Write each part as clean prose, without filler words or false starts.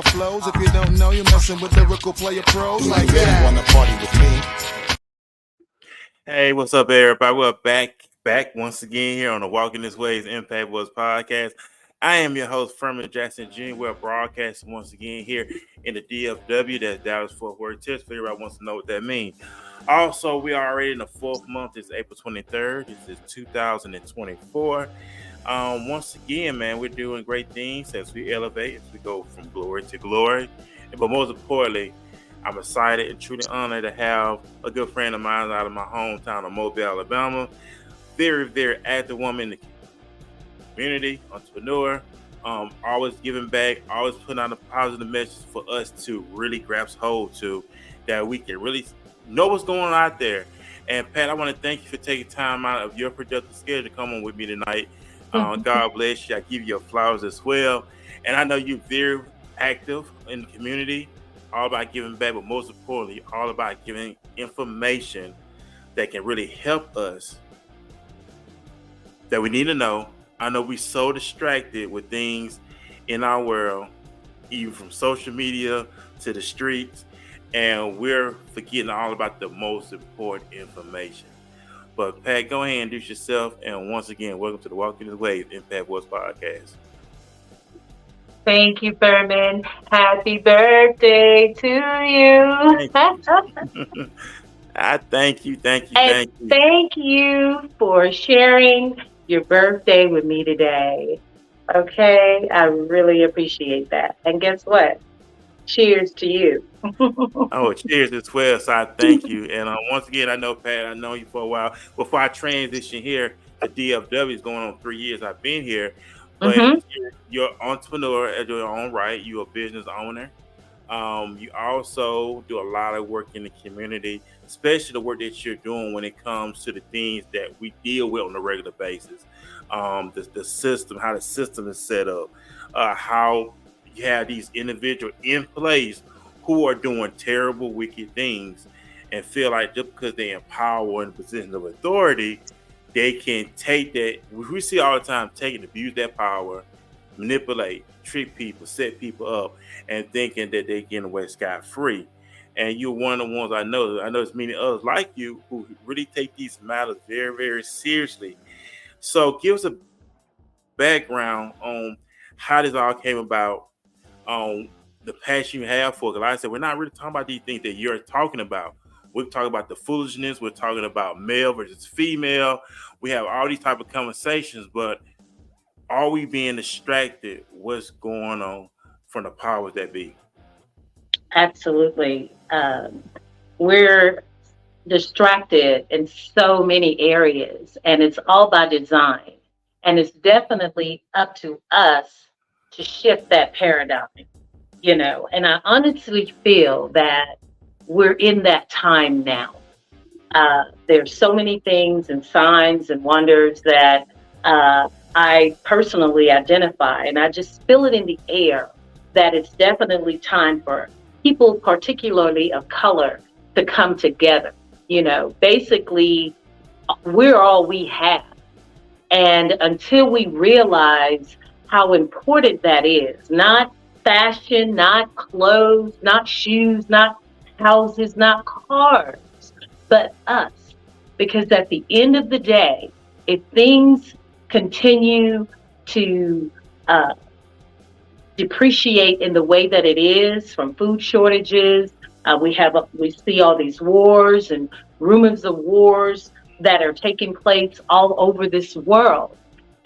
Flows. If you don't know, you're messing with lyrical player pros like that. Wanna party with me? Hey, what's up, everybody? We're back once again here on the Walking This Way's Impact Wars podcast. I am your host, Furman Jackson Jr. We're broadcasting once again here in the DFW, that's Dallas Fort Worth Texas. Everybody wants to know what that means. Also, we are already in the fourth month. It's April 23rd. This is 2024. Once again, man, we're doing great things as we elevate, as we go from glory to glory. But most importantly, I'm excited and truly honored to have a good friend of mine out of my hometown of Mobile, Alabama. Very, very active woman in the community, entrepreneur, always giving back, always putting out a positive message for us to really grasp hold to, that we can really know what's going on out there. And Pat, I want to thank you for taking time out of your productive schedule to come on with me tonight. God bless you. I give you your flowers as well. And I know you're very active in the community, all about giving back, but most importantly, all about giving information that can really help us, that we need to know. I know we're so distracted with things in our world, even from social media to the streets, and we're forgetting all about the most important information. But Pat, go ahead and introduce yourself, and once again, welcome to the Walking This Way Impact Wars podcast. Thank you, Furman. Happy birthday to you. I thank you. And thank you for sharing your birthday with me today. Okay, I really appreciate that. And guess what? Cheers to you. Oh, cheers as well. So I thank you. And once again, I know, Pat, I've known you for a while. Before I transition here, the DFW is going on 3 years. I've been here. But you're an entrepreneur at your own right. You're a business owner. You also do a lot of work in the community, especially the work that you're doing when it comes to the things that we deal with on a regular basis. The system, how the system is set up, how you have these individuals in place who are doing terrible, wicked things and feel like just because they're in power or in a position of authority, they can take that. We see all the time, take and abuse that power, manipulate, trick people, set people up, and thinking that they're getting away scot-free. And you're one of the ones I know there's many others like you who really take these matters very, very seriously. So give us a background on how this all came about, the passion you have for it. Because like I said, we're not really talking about these things that you're talking about. We're talking about the foolishness. We're talking about male versus female. We have all these type of conversations, but are we being distracted? What's going on from the powers that be? Absolutely. We're distracted in so many areas, and it's all by design. And it's definitely up to us to shift that paradigm, And I honestly feel that we're in that time now. There's so many things and signs and wonders that I personally identify, and I just feel it in the air that it's definitely time for people, particularly of color, to come together. Basically, we're all we have. And until we realize how important that is, not fashion, not clothes, not shoes, not houses, not cars, but us. Because at the end of the day, if things continue to depreciate in the way that it is, from food shortages, we see all these wars and rumors of wars that are taking place all over this world.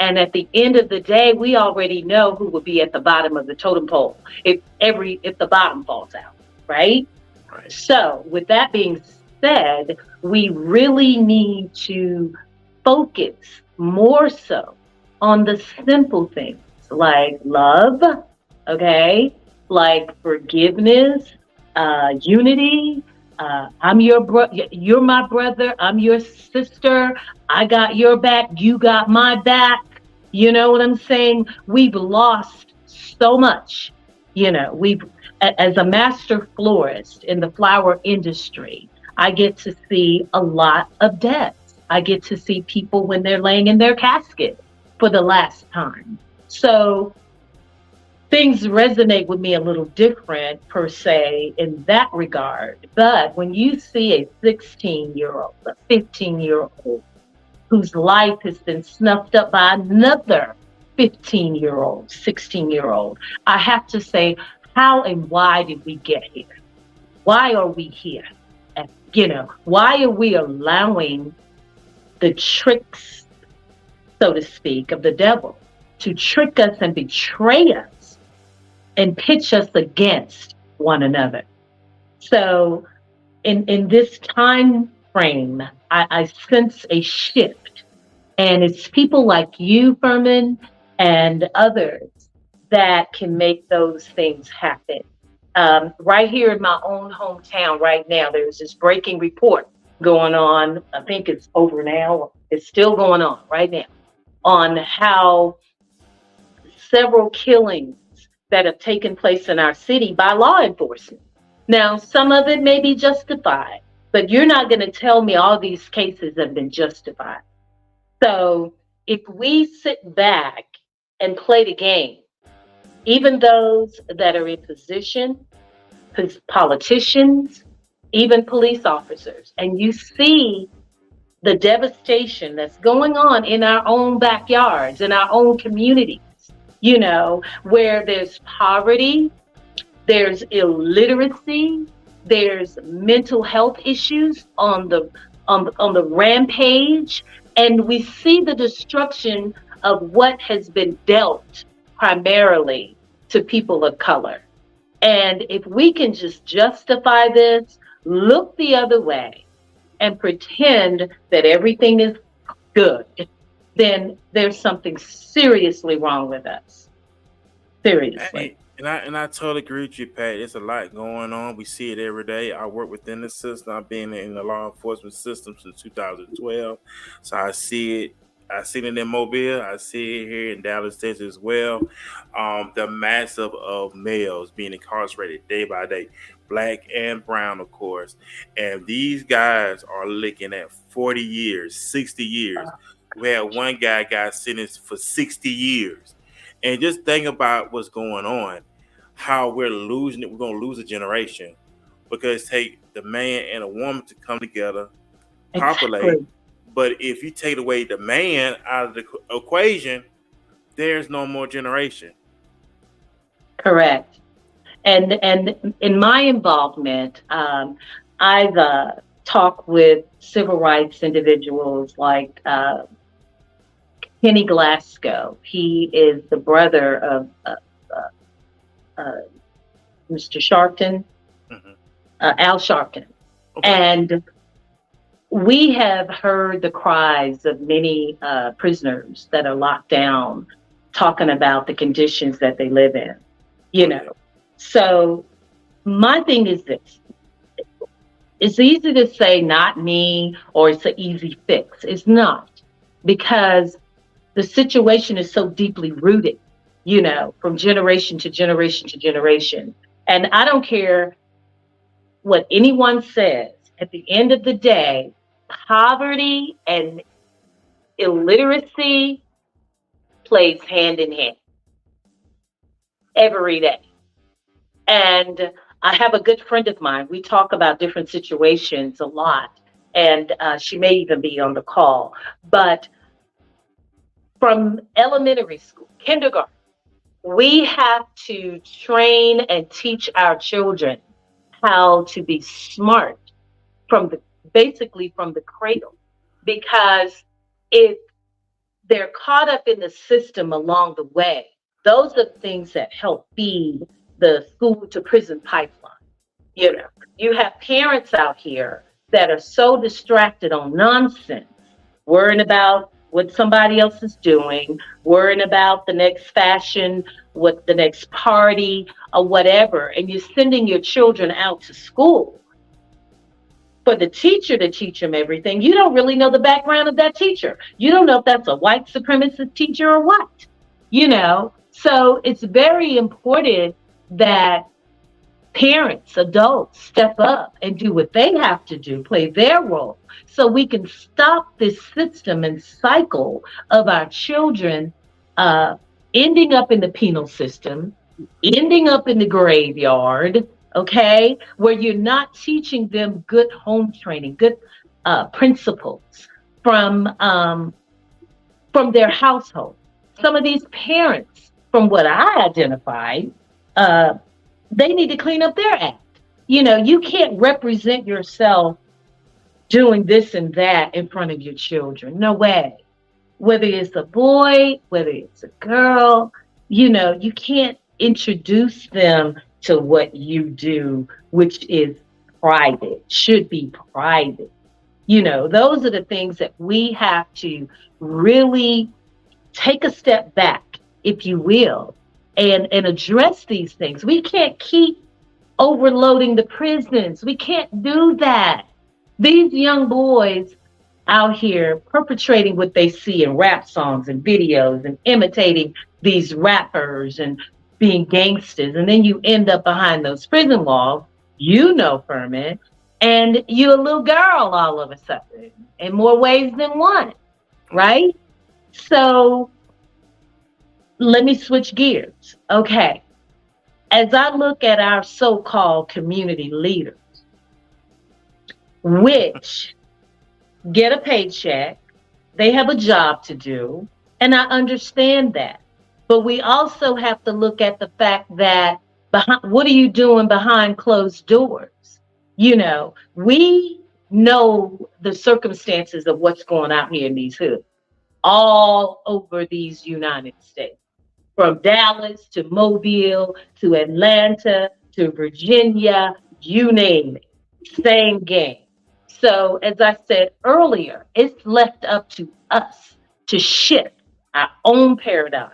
And at the end of the day, we already know who will be at the bottom of the totem pole if the bottom falls out, right? So with that being said, we really need to focus more so on the simple things like love, okay, like forgiveness, unity. I'm you're my brother, I'm your sister, I got your back, you got my back. You know what I'm saying? We've lost so much. As a master florist in the flower industry, I get to see a lot of deaths. I get to see people when they're laying in their casket for the last time. So things resonate with me a little different per se in that regard. But when you see a 16-year-old, a 15-year-old whose life has been snuffed up by another 15-year-old, 16-year-old, I have to say, how and why did we get here? Why are we here? And, why are we allowing the tricks, so to speak, of the devil to trick us and betray us and pitch us against one another? So in this time frame, I sense a shift. And it's people like you, Furman, and others that can make those things happen. Right here in my own hometown right now, there's this breaking report going on. I think it's over now. It's still going on right now on how several killings that have taken place in our city by law enforcement. Now, some of it may be justified, but you're not going to tell me all these cases have been justified. So if we sit back and play the game, even those that are in position, politicians, even police officers, and you see the devastation that's going on in our own backyards, in our own communities, where there's poverty, there's illiteracy, there's mental health issues on the rampage, and we see the destruction of what has been dealt primarily to people of color. And if we can just justify this, look the other way, and pretend that everything is good, then there's something seriously wrong with us. Seriously. And I totally agree with you, Pat. There's a lot going on. We see it every day. I work within the system. I've been in the law enforcement system since 2012. So I see it. I see it in Mobile. I see it here in Dallas, Texas as well. The massive of males being incarcerated day by day, black and brown, of course. And these guys are looking at 40 years, 60 years. We had one guy got sentenced for 60 years. And just think about what's going on, how we're losing it. We're going to lose a generation because take the man and a woman to come together, populate. Exactly. But if you take away the man out of the equation, there's no more generation. Correct. And in my involvement, I've talked with civil rights individuals like Kenny Glasgow. He is the brother of Mr. Sharpton, Al Sharpton. Okay. And we have heard the cries of many prisoners that are locked down talking about the conditions that they live in, So my thing is this. It's easy to say not me or it's an easy fix. It's not, because the situation is so deeply rooted, from generation to generation to generation. And I don't care what anyone says. At the end of the day, poverty and illiteracy plays hand in hand every day. And I have a good friend of mine. We talk about different situations a lot, and she may even be on the call. But from elementary school, kindergarten, we have to train and teach our children how to be smart basically from the cradle, because if they're caught up in the system along the way, those are things that help feed the school to prison pipeline. You have parents out here that are so distracted on nonsense, worrying about what somebody else is doing, worrying about the next fashion, what the next party or whatever, and you're sending your children out to school for the teacher to teach them everything. You don't really know the background of that teacher. You don't know if that's a white supremacist teacher or what, So it's very important that parents, adults step up and do what they have to do, play their role, so we can stop this system and cycle of our children ending up in the penal system, ending up in the graveyard, okay, where you're not teaching them good home training, good principles from their household. Some of these parents, from what I identified, uh, they need to clean up their act. You can't represent yourself doing this and that in front of your children. No way. Whether it's a boy, whether it's a girl, you can't introduce them to what you do, which is private, should be private. Those are the things that we have to really take a step back, if you will, and address these things. We can't keep overloading the prisons. We can't do that. These young boys out here perpetrating what they see in rap songs and videos and imitating these rappers and being gangsters. And then you end up behind those prison walls, Furman, and you're a little girl all of a sudden in more ways than one, right? So let me switch gears. Okay. As I look at our so called community leaders, which get a paycheck, they have a job to do, and I understand that. But we also have to look at the fact that what are you doing behind closed doors? We know the circumstances of what's going on here in these hoods, all over these United States, from Dallas to Mobile to Atlanta to Virginia, you name it, same game. So, as I said earlier, it's left up to us to shift our own paradigm.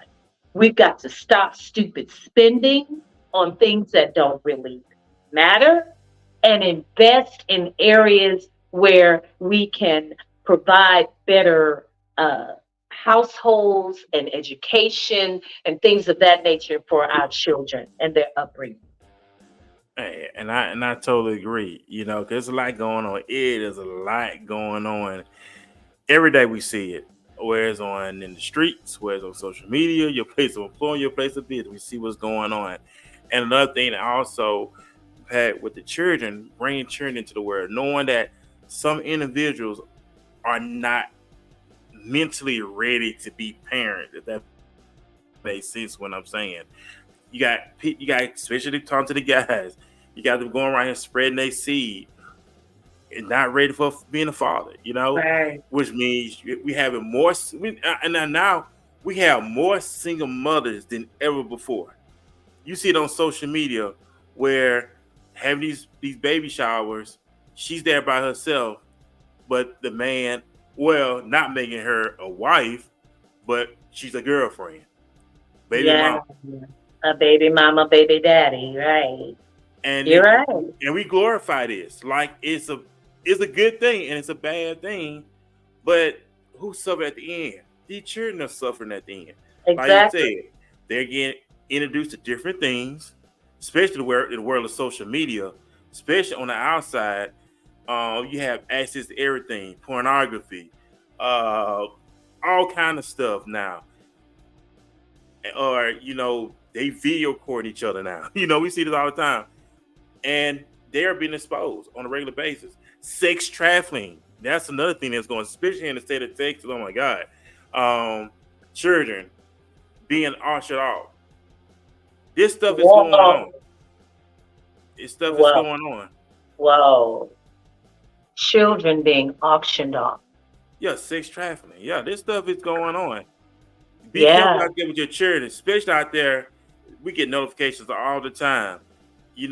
We've got to stop stupid spending on things that don't really matter and invest in areas where we can provide better households and education and things of that nature for our children and their upbringing. Hey, and I totally agree. There's a lot going on. It is a lot going on. Every day we see it. Where it's on in the streets, where it's on social media, your place of employment, your place of business. We see what's going on. And another thing that also had with the children, bringing children into the world, knowing that some individuals are not mentally ready to be parents. If that makes sense, what I'm saying. You got especially talking to the guys. You got them going around here spreading their seed and not ready for being a father. Right. Which means we having more. And now we have more single mothers than ever before. You see it on social media where having these baby showers, she's there by herself, but the man, well, not making her a wife, but she's a girlfriend, baby Yeah. mama. A baby mama, baby daddy, right. And You're it, right. and we glorify this like it's a good thing and it's a bad thing, but who suffer at the end? The children are suffering at the end. Like you Exactly. said, they're getting introduced to different things, especially in the world of social media, especially on the outside. You have access to everything, pornography, all kind of stuff now, or they video record each other now. We see this all the time, and they're being exposed on a regular basis. Sex trafficking, that's another thing that's going, especially in the state of Texas. Oh my God, children being auctioned off. This stuff is going Whoa. on. This stuff is Whoa. going on. Whoa. Children being auctioned off. Yeah, sex trafficking. Yeah, this stuff is going on. Be careful Yeah. out there with your children, especially out there. We get notifications all the time. You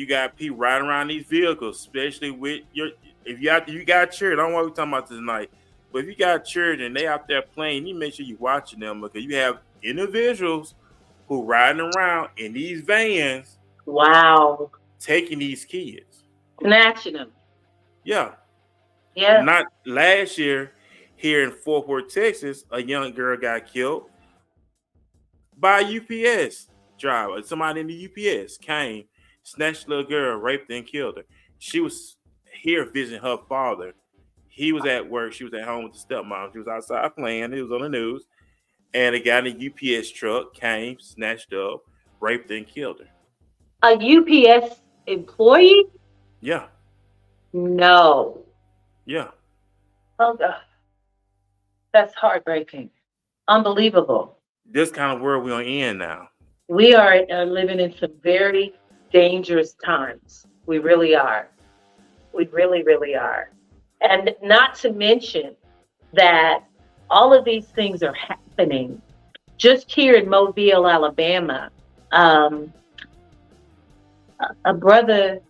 got people riding around these vehicles, especially with your if you got children. I don't want to be talking about this tonight, but if you got children, they out there playing, you make sure you watching them because you have individuals who riding around in these vans Wow. taking these kids. Snatching them. Yeah, Yeah. not last year here in Fort Worth, Texas, a young girl got killed by a UPS driver. Somebody in the UPS came, snatched the little girl, raped her, and killed her. She was here visiting her father. He was at work. She was at home with the stepmom. She was outside playing. It was on the news. And a guy in a UPS truck came, snatched up, raped and killed her. A UPS employee? Yeah, No. yeah. Oh, God. That's heartbreaking. Unbelievable. This kind of world we're in now. We are living in some very dangerous times. We really are. We really, really are. And not to mention that all of these things are happening just here in Mobile, Alabama. Um, a brother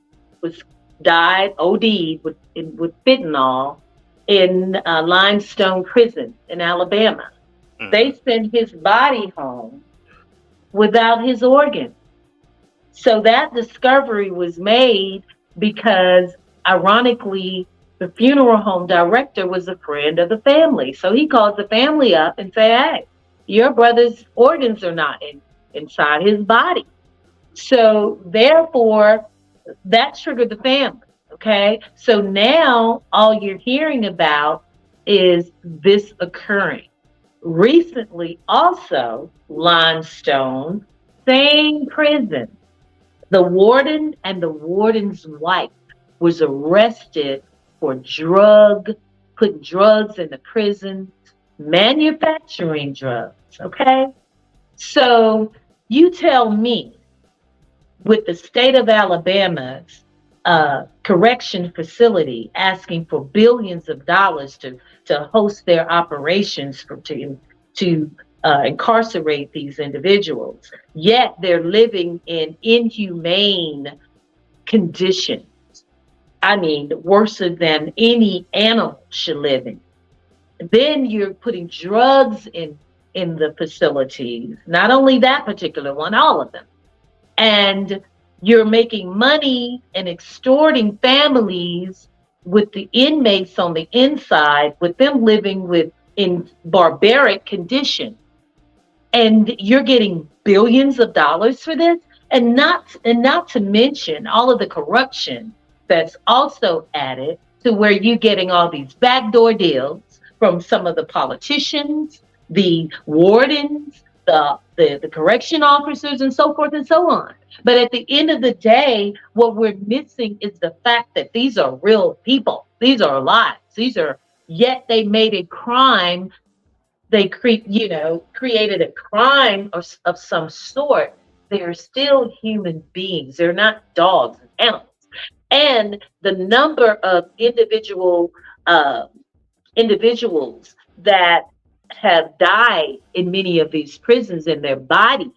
was died, OD'd with fentanyl in Limestone Prison in Alabama. They sent his body home without his organ. So that discovery was made because, ironically, the funeral home director was a friend of the family. So he called the family up and said, hey, your brother's organs are not inside his body. So therefore, that triggered the family. Okay. So now all you're hearing about is this occurring. Recently, also, Limestone, same prison. The warden and the warden's wife was arrested for putting drugs in the prison, manufacturing drugs. Okay. So you tell me, with the state of Alabama's correction facility asking for billions of dollars to host their operations to incarcerate these individuals, yet they're living in inhumane conditions. I mean, worse than any animal should live in. Then you're putting drugs in the facilities. Not only that particular one, all of them. And you're making money and extorting families with the inmates on the inside, with them living in barbaric conditions. And you're getting billions of dollars for this, and not to mention all of the corruption that's also added to where you're getting all these backdoor deals from some of the politicians, the wardens, the correction officers, and so forth and so on. But at the end of the day, what we're missing is the fact that these are real people. These are lives. Yet they made a crime. They created a crime of some sort. They are still human beings. They're not dogs and animals. And the number of individuals that have died in many of these prisons, and their bodies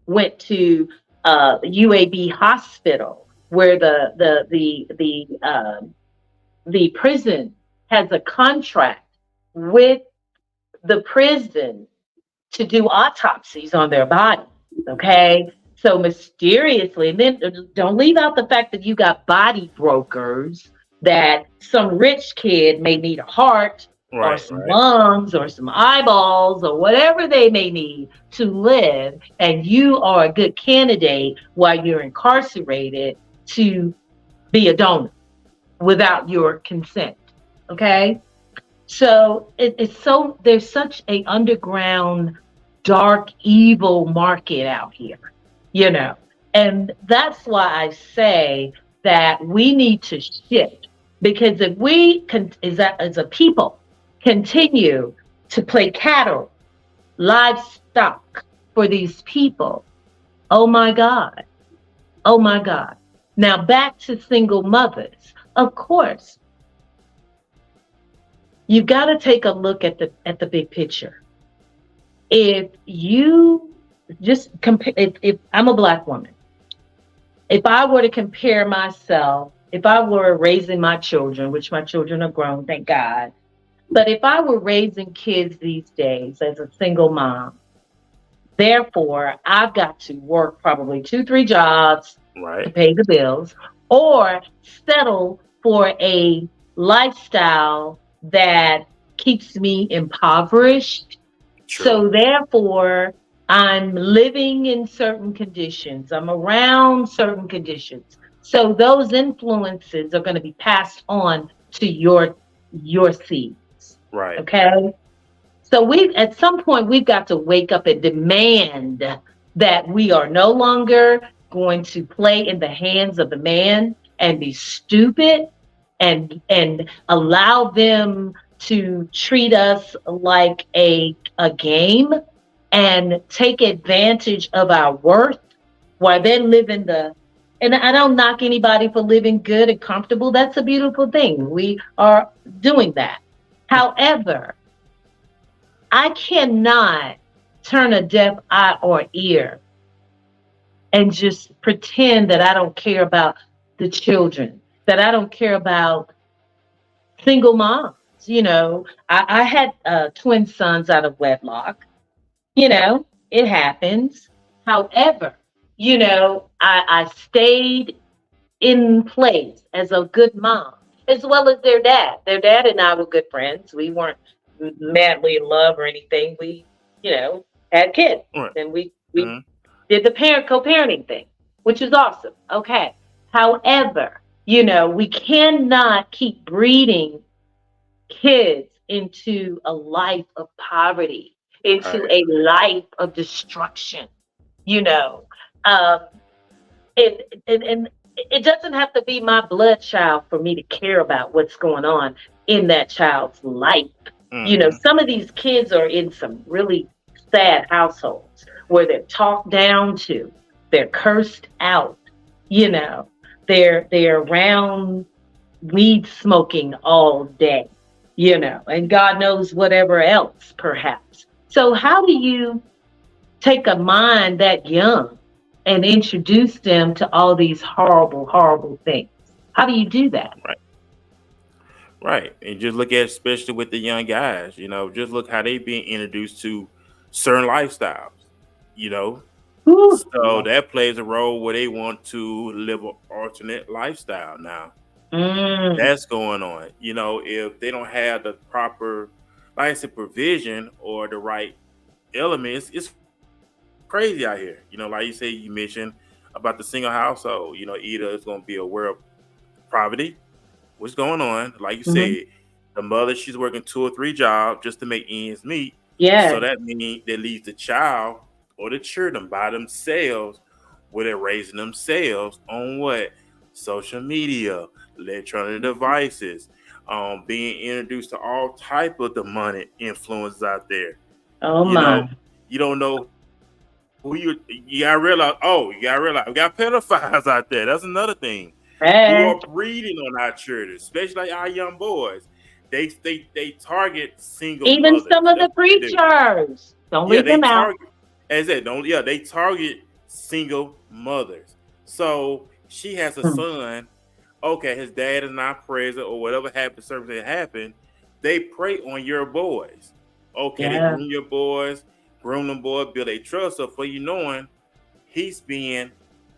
went to UAB hospital, where the prison has a contract with the prison to do autopsies on their bodies. Okay, so mysteriously, and then don't leave out the fact that you got body brokers, that some rich kid may need a heart, or some lungs, or some eyeballs, or whatever they may need to live, and you are a good candidate while you're incarcerated to be a donor without your consent. Okay, so there's such a underground, dark, evil market out here, and that's why I say that we need to shift, because if we as a people continue to play cattle, livestock for these people, oh my God. Now back to single mothers. Of course, you've got to take a look at the big picture. If you just compare, if I'm a Black woman, if I were to compare myself, if I were raising my children, which my children are grown, thank God, but if I were raising kids these days as a single mom, therefore I've got to work probably 2-3 jobs to pay the bills, or settle for a lifestyle that keeps me impoverished. True. So therefore, I'm living in certain conditions. I'm around certain conditions. So those influences are going to be passed on to your seeds. Right. Okay. So at some point we've got to wake up and demand that we are no longer going to play in the hands of the man and be stupid and allow them to treat us like a game and take advantage of our worth while they're living the, and I don't knock anybody for living good and comfortable. That's a beautiful thing. We are doing that. However, I cannot turn a deaf eye or ear and just pretend that I don't care about the children, that I don't care about single moms. I had twin sons out of wedlock. It happens. However, I stayed in place as a good mom, as well as their dad. Their dad and I were good friends. We weren't madly in love or anything. We, had kids, Right. and we did the co-parenting thing, which is awesome. Okay. However, we cannot keep breeding kids into a life of poverty, into Right. a life of destruction, you know. Um, and it doesn't have to be my blood child for me to care about what's going on in that child's life. Mm-hmm. Some of these kids are in some really sad households where they're talked down to, they're cursed out, you know, they're around weed smoking all day, and God knows whatever else perhaps. So how do you take a mind that young and introduce them to all these horrible, horrible things? How do you do that? Right. Right. And just look at, especially with the young guys, just look how they being introduced to certain lifestyles, you know. Ooh, So that plays a role where they want to live an alternate lifestyle now. mm, That's going on. If they don't have the proper, like I said, provision or the right elements, it's crazy out here. Like you say, you mentioned about the single household. Either it's going to be aware of poverty, what's going on. Like you mhm. said, the mother, she's working 2 or 3 jobs just to make ends meet. So Yeah. that means that leaves the child or the children by themselves, where they're raising themselves on what? Social media, electronic devices, being introduced to all type of demonic influences out there. Oh You know, my. you don't know who you gotta realize. Oh, you gotta realize we got pedophiles out there. That's another thing who Hey. are breeding on our children, especially like our young boys. They target single Even mothers. some of That's the what they do. preachers. Don't Yeah, leave they them out. target, as that don't. Yeah, they target single mothers. So she has a Mm, son. Okay, his dad is not present or whatever happened, circumstance happened. They prey on your boys. Okay, they yeah. groom your boys, groom them boys, build a trust. So for you knowing, he's being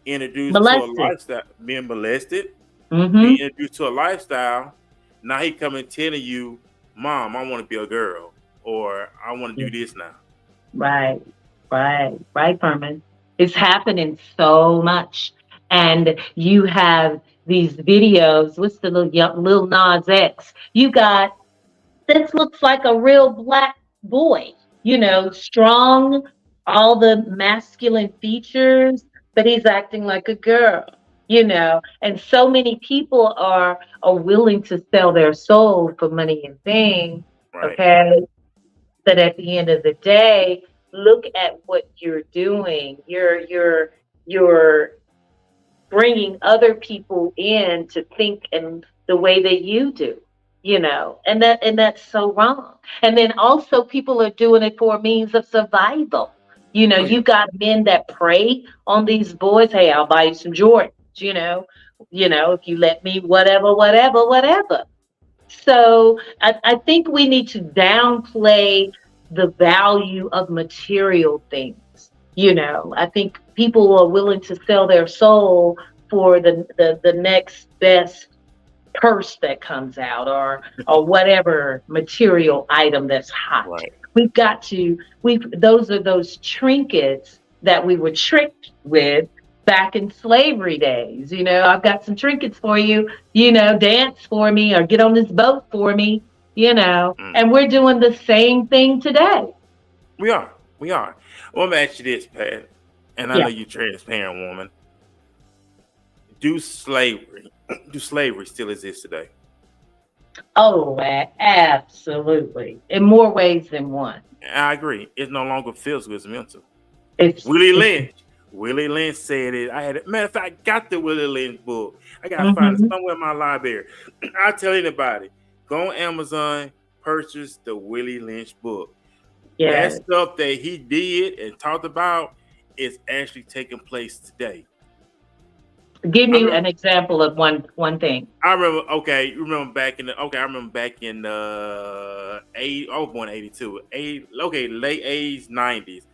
introduced to a Molested. lifestyle, being molested, being Mm-hmm. introduced to a lifestyle. Now he coming telling you, "Mom, I want to be a girl," or "I want to do this now." Right, right, Herman. It's happening so much. And you have these videos. What's the little Nas X? You got, this looks like a real black boy, strong, all the masculine features, but he's acting like a girl, and so many people are willing to sell their soul for money and fame. Right, Okay, that at the end of the day, look at what you're doing. You're bringing other people in to think in the way that you do, and that's so wrong. And then also people are doing it for a means of survival. oh yeah, You got men that prey on these boys. Hey, I'll buy you some Jordans, if you let me, whatever, whatever, whatever. So I think we need to downplay the value of material things. I think people are willing to sell their soul for the next best purse that comes out, or whatever material item that's hot. right. We've got to we those are those trinkets that we were tricked with back in slavery days. I've got some trinkets for you, dance for me or get on this boat for me, Mm. and we're doing the same thing today. We are, we are. Well, let me ask you this, Pat. and I know Yeah. you transparent woman. Do slavery, do slavery still exist today? Oh, absolutely. In more ways than one. I agree. It's no longer physical; it's mental. Willie It's Lynch. Willie Lynch said it. I had it. Matter of fact, I got the Willie Lynch book. I gotta find it hmm somewhere in my library. I tell anybody, go on Amazon, purchase the Willie Lynch book. That yeah. stuff that he did and talked about is actually taking place today. Give I me remember, an example of one thing. I remember. Okay, you remember back in the. Okay, I remember back in eight. I was born in '82. Okay, late '80s, '90s.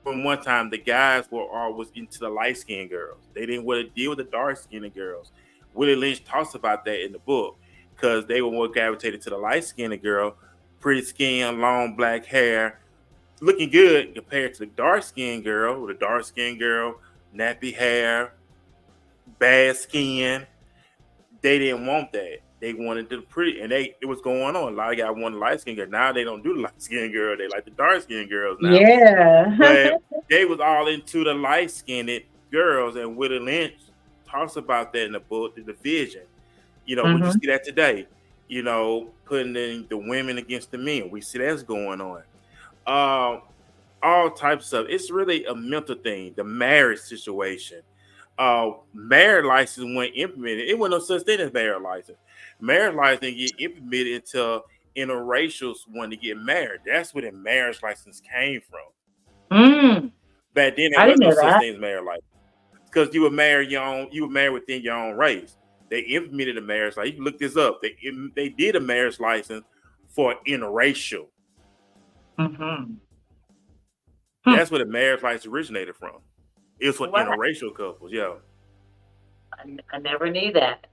From one time, the guys were always into the light skinned girls. They didn't want to deal with the dark skinned girls. Willie Lynch talks about that in the book because they were more gravitated to the light skinned girl, pretty skin, long black hair, looking good compared to the dark skinned girl, with a dark skinned girl, nappy hair, bad skin. They didn't want that. They wanted the pretty, and it was going on. A lot of guys wanted light skinned girl. Now they don't do the light skinned girl. They like the dark skinned girls now. Yeah. But they was all into the light skinned girls, and Willie Lynch talks about that in the book, The Division. We can hmm see that today. Putting in the women against the men. We see that's going on. Um, all types of. It's really a mental thing. The marriage situation. Marriage license went implemented. It wasn't no such thing as marriage license. Marriage license didn't get implemented until interracials wanted to get married. That's where the marriage license came from. Mm, Back then, there I was didn't no know such that. thing as marriage license because you were married within your own race. They implemented a marriage license. You can look this up. They did a marriage license for interracial. hmm That's where the marriage license originated from. It was for Wow. interracial couples. Yeah. I never knew that.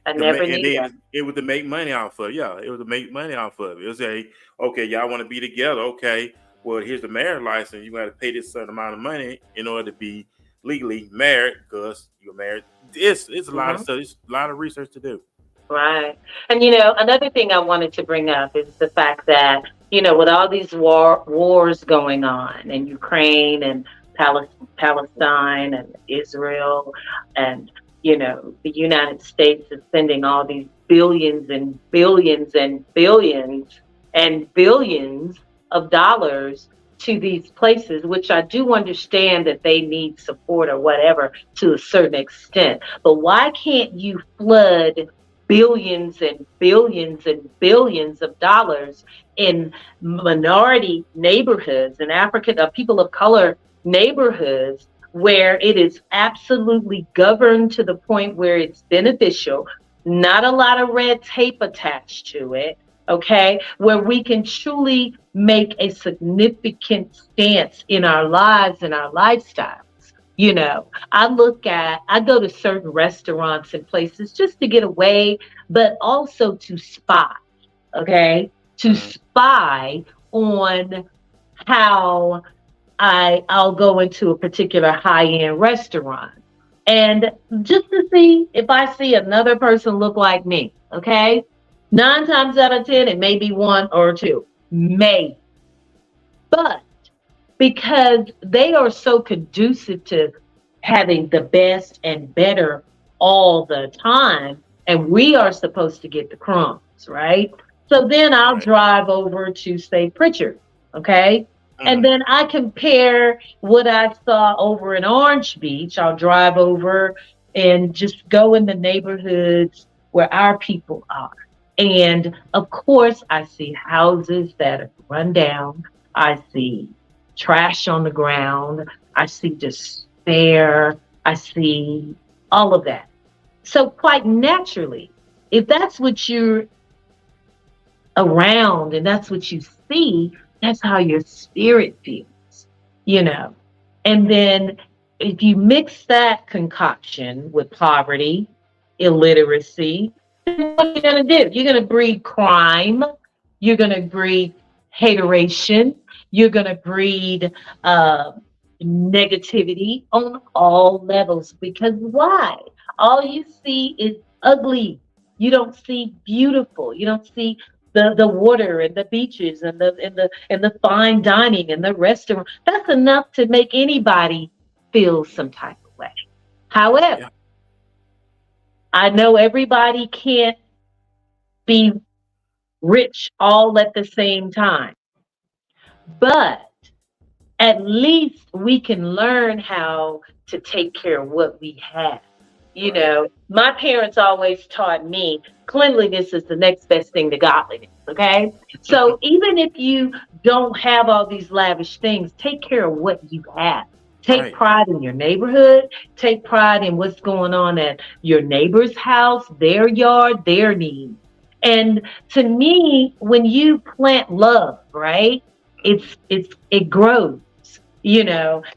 I never And knew that. then it was to make money off of it. Yeah, it was to make money off of it. It was okay, y'all want to be together. Okay, well, here's the marriage license. You got to pay this certain amount of money in order to be legally married because you're married. It's a lot of hmm stuff. It's a lot of research to do. Right. And another thing I wanted to bring up is the fact that, with all these wars going on in Ukraine and Palestine and Israel and, the United States is sending all these billions and billions and billions and billions of dollars to these places, which I do understand that they need support or whatever to a certain extent. But why can't you flood billions and billions and billions of dollars in minority neighborhoods and African people of color neighborhoods where it is absolutely governed to the point where it's beneficial, not a lot of red tape attached to it, okay, where we can truly make a significant stance in our lives and our lifestyles. I go to certain restaurants and places just to get away, but also to spy, okay? To Mhm. spy on how I'll go into a particular high-end restaurant and just to see if I see another person look like me, okay? 9 times out of 10, it may be one or two, maybe. But because they are so conducive to having the best and better all the time, and we are supposed to get the crumbs, right? So then I'll Right. drive over to, say, Pritchard, okay? And Mhm. then I compare what I saw over in Orange Beach. I'll drive over and just go in the neighborhoods where our people are. And of course, I see houses that are run down. I see trash on the ground. I see despair. I see all of that. So, quite naturally, if that's what you're around and that's what you see, that's how your spirit feels, you know. And then if you mix that concoction with poverty, illiteracy, then what are you going to do? You're going to breed crime. You're going to breed hateration. You're going to breed uh, negativity on all levels. Because why? All you see is ugly. You don't see beautiful. You don't see the water and the beaches and the fine dining and the restaurant. That's enough to make anybody feel some type of way. However, Yeah. I know everybody can't be rich all at the same time, but at least we can learn how to take care of what we have. You Right. know, my parents always taught me cleanliness is the next best thing to godliness. Okay. So even if you don't have all these lavish things, take care of what you have. Take Right. pride in your neighborhood. Take pride in what's going on at your neighbor's house, their yard, their needs. And to me, when you plant love, right, it grows,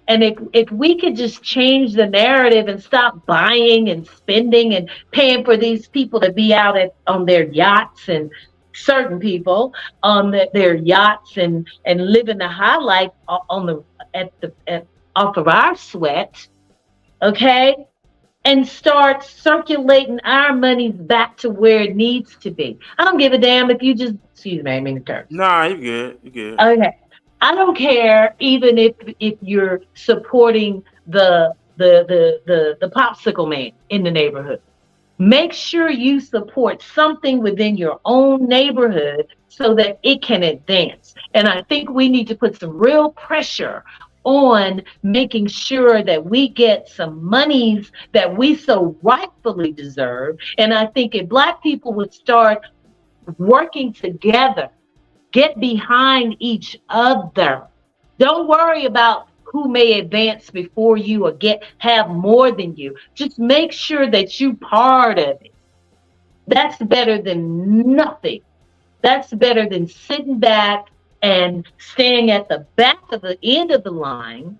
and if we could just change the narrative and stop buying and spending and paying for these people to be out on their yachts, and certain people on their yachts and living the high life on the at off of our sweat, okay, and start circulating our money back to where it needs to be. I don't give a damn if you just, excuse me, I mean to curse. Nah, you good. You good. Okay. I don't care even if you're supporting the popsicle man in the neighborhood. Make sure you support something within your own neighborhood so that it can advance. And I think we need to put some real pressure on making sure that we get some monies that we so rightfully deserve. And I think if Black people would start working together, get behind each other. Don't worry about who may advance before you or have more than you. Just make sure that you part of it. That's better than nothing. That's better than sitting back and staying at the back of the end of the line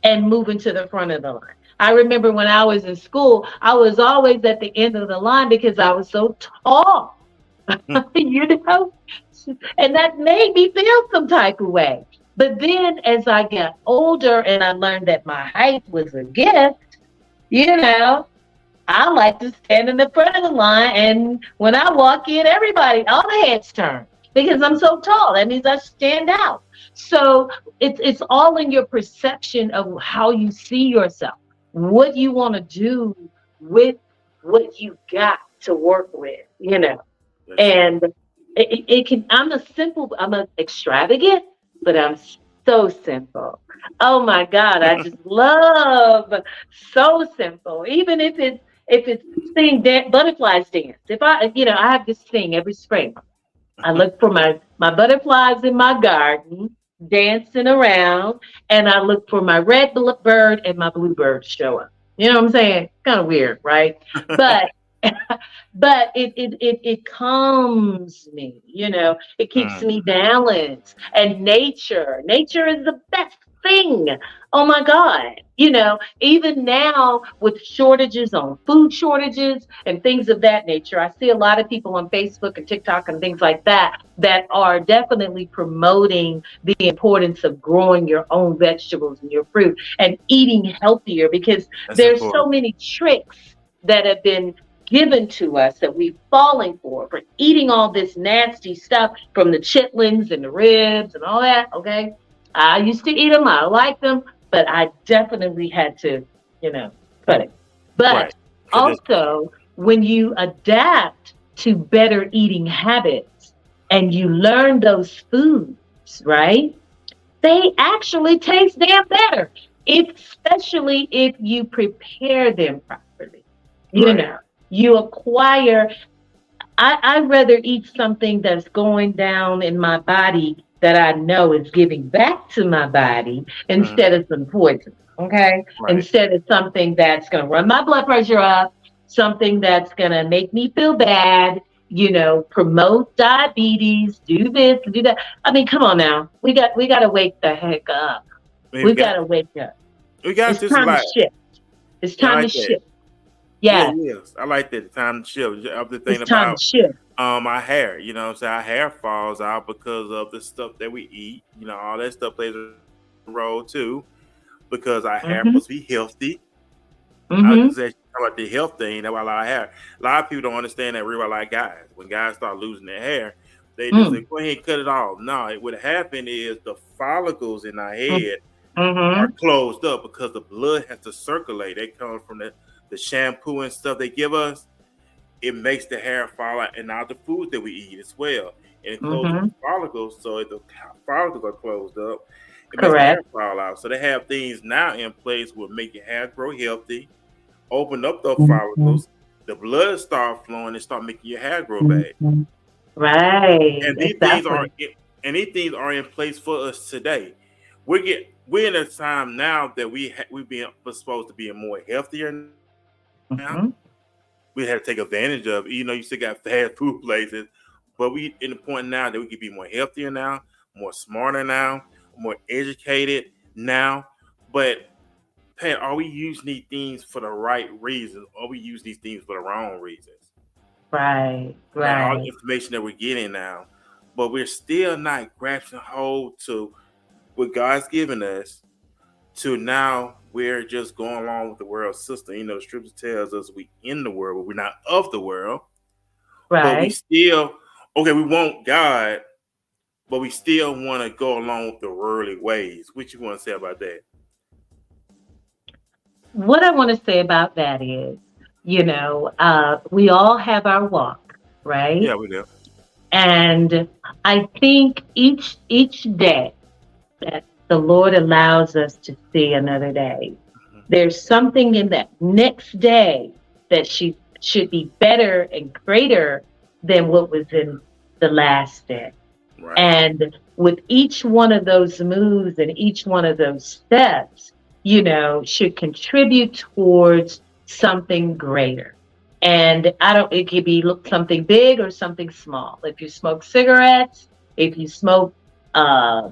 and moving to the front of the line. I remember when I was in school, I was always at the end of the line because I was so tall. you know, and that made me feel some type of way. But then as I got older and I learned that my height was a gift, you know, I like to stand in the front of the line. And when I walk in, all the heads turn because I'm so tall. That means I stand out. So it's all in your perception of how you see yourself, what you want to do with what you got to work with. That's it. And it can, I'm a extravagant, but I'm so simple. Oh my God, I just love so simple. Even if it's seeing butterflies dance. If I have this thing every spring. I look for my butterflies in my garden dancing around, and I look for my red bird and my bluebird to show up. You know what I'm saying? Kind of weird, right? But but it calms me, it keeps Mm. me balanced. And nature is the best thing. Oh my God. Even now with shortages on food shortages and things of that nature, I see a lot of people on Facebook and TikTok and things like that are definitely promoting the importance of growing your own vegetables and your fruit and eating healthier, because That's there's so important. many tricks that have been given to us that we've fallen for eating all this nasty stuff from the chitlins and the ribs and all that. Okay. I used to eat them. I liked them, but I definitely had to, cut it. Right. But 'Cause it's also, when you adapt to better eating habits and you learn those foods, right? They actually taste damn better, especially if you prepare them properly. You right. know, you acquire. I'd rather eat something that's going down in my body that I know is giving back to my body Mm. instead of some poison. Okay, Right. instead of something that's going to run my blood pressure up, something that's going to make me feel bad. Promote diabetes, do this, do that. I mean, come on now. We got to wake the heck up. I mean, We got to wake up. we got It's this time to life. shift. It's Yeah, I time to like that. shift. Yeah, Yeah, it is. I like that. The time to shift. I'm just it's thinking time to about shift. our hair. You know what I'm saying? Our hair falls out because of the stuff that we eat. All that stuff plays a role too. Because our hair Mm-hmm. supposed to be healthy. I was Mm-hmm. just actually talk about the health thing. That's why a lot of people don't understand that real life guys. When guys start losing their hair, they just say, Mm, "Go ahead and cut it off." No, what happened is the follicles in our mm, head are mm-hmm, closed up because the blood has to circulate. They come from the shampoo and stuff they give us. It makes the hair fall out, and now the foods that we eat as well, and it closes up mm-hmm. the follicles. So if the follicles are closed up, it makes the hair Correct. fall out. So they have things now in place will make your hair grow healthy, open up those Mhm, follicles, the blood start flowing, and start making your hair grow back. mhm. Right, And exactly. these things are in place for us today. We're in a time now that we're supposed to be more healthier now. Mhm, We had to take advantage of. You still got fast food places, but we in the point now that we can be more healthier now, more smarter now, more educated now. But Pat, are we using these things for the right reasons, or we use these things for the wrong reasons? right, Like all the right. information that we're getting now, but we're still not grasping hold to what God's given us. To now, we're just going along with the world system. The scripture tells us we in the world, but we're not of the world. But we Right. still, okay, we want God, but we still want to go along with the worldly ways. What you want to say about that? What I want to say about that is, we all have our walk, right? Yeah, we do. And I think each day that the Lord allows us to see another day, Mhm. there's something in that next day that she should be better and greater than what was in the last day. Right, And with each one of those moves and each one of those steps, should contribute towards something greater. And it could be something big or something small. If you smoke cigarettes, if you smoke uh,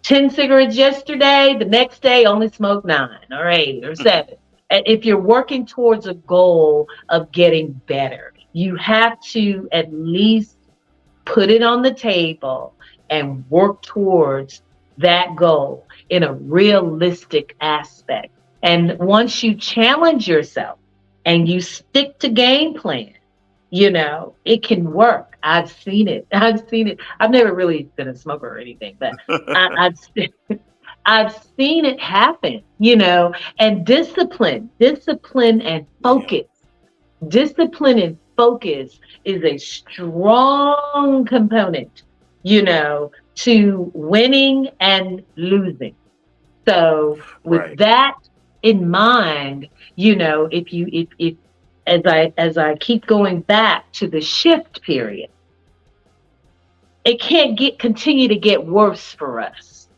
10 cigarettes yesterday, the next day only smoke 9 or 8 or 7. And if you're working towards a goal of getting better, you have to at least put it on the table and work towards that goal in a realistic aspect. And once you challenge yourself and you stick to game plan, it can work. I've seen it. I've seen it. I've never really been a smoker or anything, but I've I've seen it happen, and discipline and yeah, focus. Discipline and focus is a strong component, to winning and losing. So with right, that in mind, if as I keep going back to the shift period, it can't continue to get worse for us.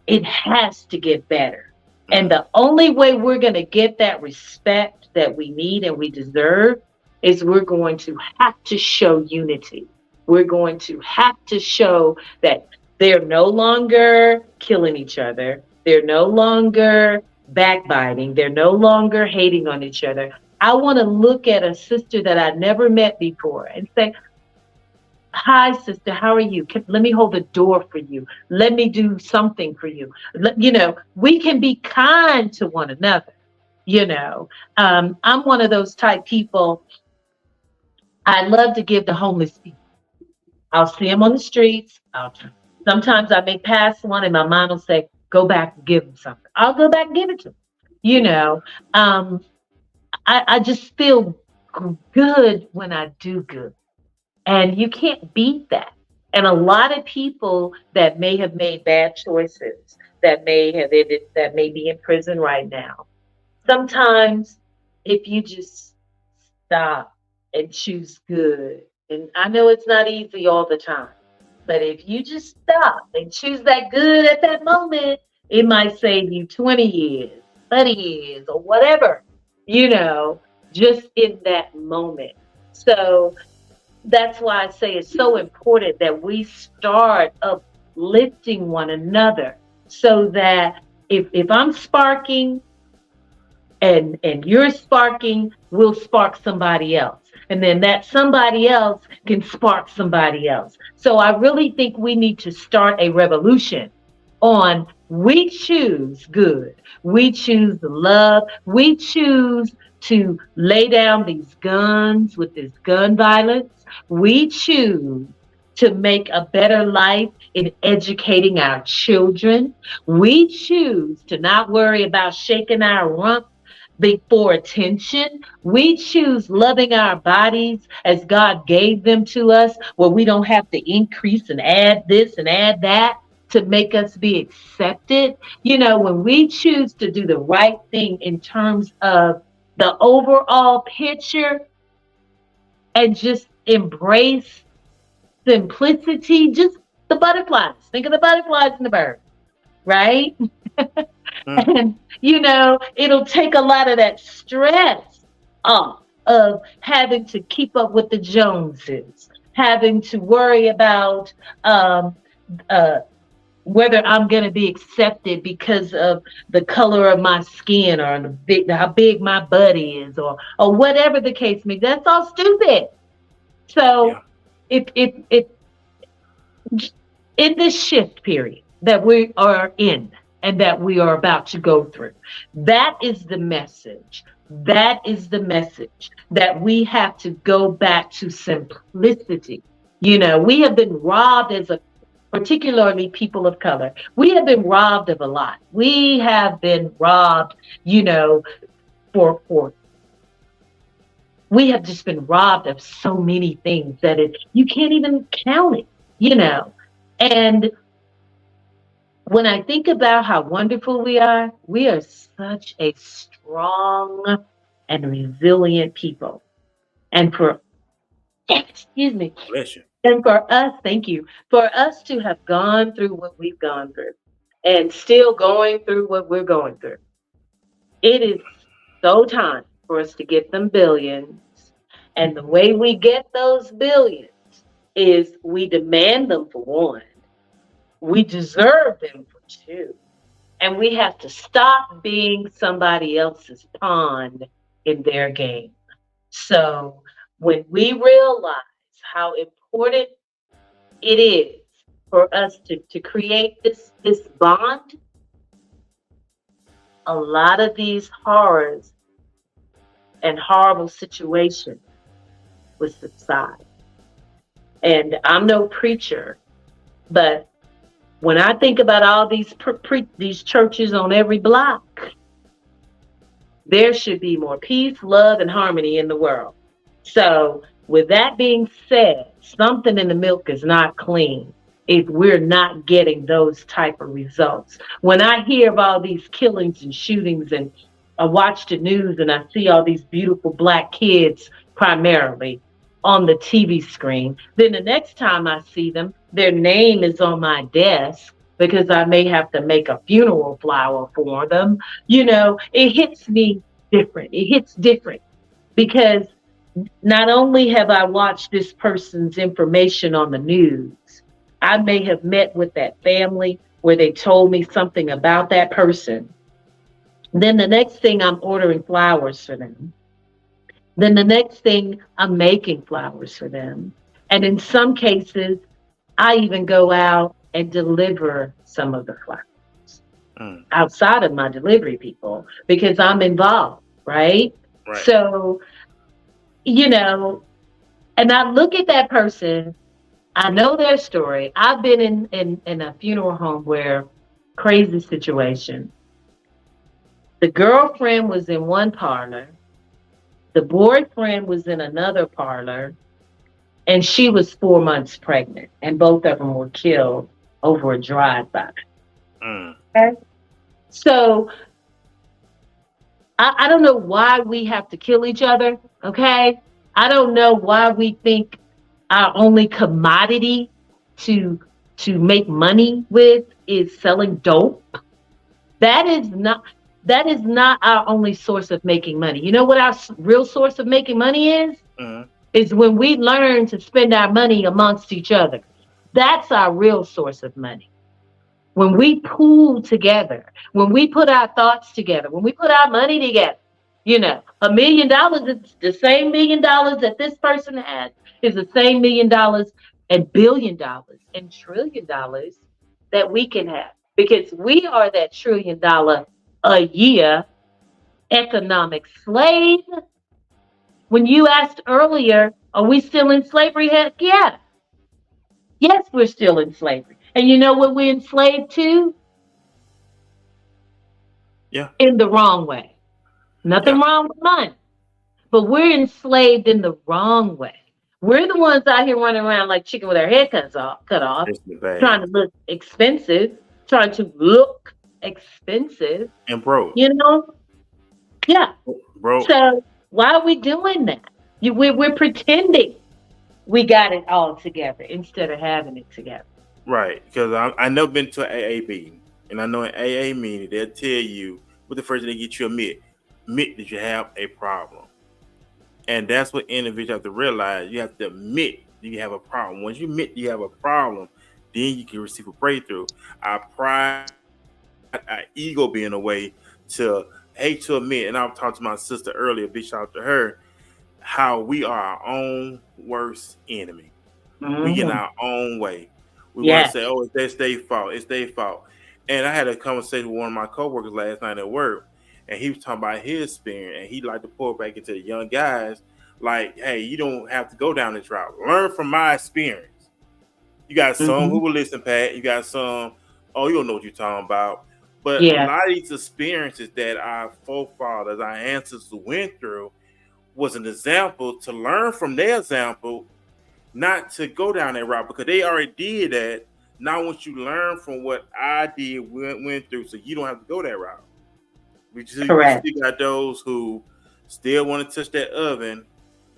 It has to get better. And mm, the only way we're going to get that respect that we need and we deserve is we're going to have to show unity. We're going to have to show that they're no longer killing each other. They're no longer backbiting. They're no longer hating on each other. I want to look at a sister that I never met before and say, "Hi, sister, how are you? Let me hold the door for you. Let me do something for you." We can be kind to one another. I'm one of those type people. I love to give to homeless people. I'll see them on the streets. Sometimes I may pass one, and my mom will say, "Go back and give them something." I'll go back and give it to them. You know, um, I just feel good when I do good. And you can't beat that. And a lot of people that may have made bad choices, that may be in prison right now. Sometimes if you just stop and choose good, and I know it's not easy all the time, but if you just stop and choose that good at that moment, it might save you 20 years, 30 years, or whatever, just in that moment. So that's why I say it's so important that we start uplifting one another so that if I'm sparking and you're sparking, we'll spark somebody else. And then that somebody else can spark somebody else. So I really think we need to start a revolution on We choose good. We choose love. We choose to lay down these guns with this gun violence. We choose to make a better life in educating our children. We choose to not worry about shaking our rump for attention. We choose loving our bodies as God gave them to us, where we don't have to increase and add this and add that to make us be accepted. When we choose to do the right thing in terms of the overall picture and just embrace simplicity, just the butterflies. Think of the butterflies and the birds, right? Mm. And, it'll take a lot of that stress off of having to keep up with the Joneses, having to worry about um, uh, whether I'm going to be accepted because of the color of my skin or how big my butt is, or whatever the case may be. That's all stupid. So Yeah. if in this shift period that we are in and that we are about to go through, that is the message. That is the message that we have to go back to simplicity. We have been robbed as a particularly people of color. We have been robbed of a lot. We have been robbed, you know, for we have just been robbed of so many things that you can't even count it. And when I think about how wonderful we are such a strong and resilient people. And excuse me, Bless you. and for us, thank you, for us to have gone through what we've gone through and still going through what we're going through, it is so time for us to get them billions. And the way we get those billions is we demand them for one, we deserve them for two, and we have to stop being somebody else's pawn in their game. So when we realize how important it is for us to create this bond, a lot of these horrors and horrible situations will subside. And I'm no preacher, but when I think about all these churches on every block, there should be more peace, love, and harmony in the world. So, with that being said, something in the milk is not clean if we're not getting those type of results. When I hear of all these killings and shootings, and I watch the news and I see all these beautiful Black kids primarily on the TV screen, then the next time I see them, their name is on my desk because I may have to make a funeral flower for them. It hits me different. It hits different because not only have I watched this person's information on the news, I may have met with that family where they told me something about that person. Then the next thing, I'm ordering flowers for them. Then the next thing, I'm making flowers for them. And in some cases, I even go out and deliver some of the flowers outside of my delivery people because I'm involved, right? Right. So, and I look at that person, I know their story. I've been in a funeral home where crazy situation. The girlfriend was in one parlor, the boyfriend was in another parlor, and she was 4 months pregnant, and both of them were killed over a drive-by. Okay? So I don't know why we have to kill each other, okay? I don't know why we think our only commodity to make money with is selling dope. That is not our only source of making money. You know what our real source of making money is? Is when we learn to spend our money amongst each other. That's our real source of money. When we pool together, when we put our thoughts together, when we put our money together, $1 million is the same $1 million that this person has, is the same $1 million and $1 billion and $1 trillion that we can have. because we are that $1 trillion a year economic slave. When you asked earlier, are we still in slavery? Heck yeah. Yes, we're still in slavery. And you know what we're enslaved to? Yeah, In the wrong way. Nothing yeah. wrong with money, but we're enslaved in the wrong way. We're the ones out here running around like chicken with our head cut off, It's the bad trying to look expensive, trying to look expensive, and broke, you know? Yeah. broke. So why are we doing that? We're pretending we got it all together instead of having it together. Right, because I never been to an AA meeting, and I know an AA meeting they'll tell you what the first thing they get you admit that you have a problem, and that's what individuals have to realize. You have to admit that you have a problem. Once you admit you have a problem, then you can receive a breakthrough. Our pride, our ego being a way to hate to admit, and I've talked to my sister earlier, big shout out to her, how we are our own worst enemy. We get in Hmm. our own way. We want to Yes. say, "Oh, it's their fault. It's their fault." And I had a conversation with one of my coworkers last night at work, and he was talking about his experience, and he like to pour back into the young guys, like, "Hey, you don't have to go down this route. Learn from my experience." You got some who Hmm. will listen, Pat. You got some, oh, you don't know what you're talking about. But a Yeah. lot of these experiences that our forefathers, our ancestors went through, was an example to learn from their example, not to go down that route because they already did that. Now, once you learn from what I did, went through, so you don't have to go that route. You Correct. still got those who still want to touch that oven.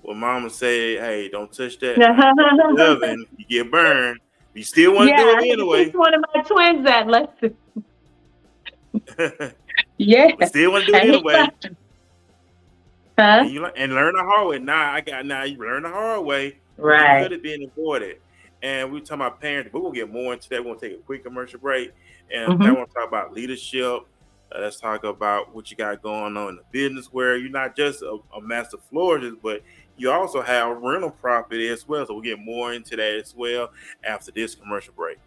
Well, mama say, "Hey, don't touch that. Don't touch the oven. You get burned." You still want to Yeah, do I it had to teach anyway. one of my twins that lesson. But Yeah. still want to do it And he anyway. left. Huh? And and learn the hard way. Now you learn the hard way when it Right. could have been avoided. And we talking about parents, but we'll get more into that. We're gonna take a quick commercial break, and I Hmm. want to talk about leadership. Let's talk about what you got going on in the business where you're not just a master florist, but you also have rental property as well. So we'll get more into that as well after this commercial break.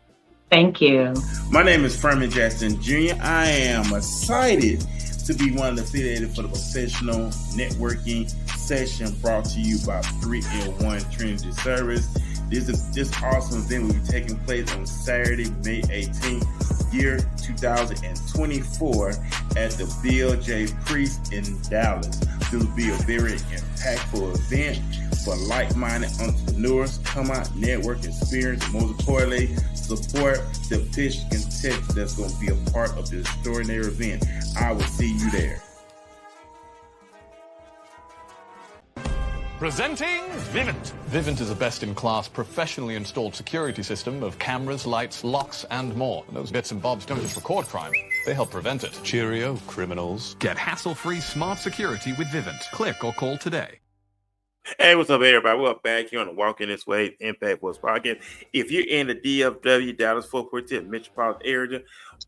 Thank you. My name is Furman Jackson Jr. I am excited to be one of the affiliated for the professional networking session brought to you by 3-in-1 Trinity Service. This awesome event will be taking place on Saturday, May 18th, year 2024 at the Bill J. Priest in Dallas. This will be a very impactful event for like-minded entrepreneurs. Come out, network, experience, and most importantly, support the pitch contest that's going to be a part of this extraordinary event. I will see you there. Presenting Vivint. Vivint is a best-in-class, professionally installed security system of cameras, lights, locks, and more. And those bits and bobs don't just record crime, they help prevent it. Cheerio, criminals. Get hassle-free smart security with Vivint. Click or call today. Hey, what's up, everybody? We're back here on the Walk in This Way Impact West Podcast. If you're in the DFW, Dallas, Fort Worth, metropolitan area,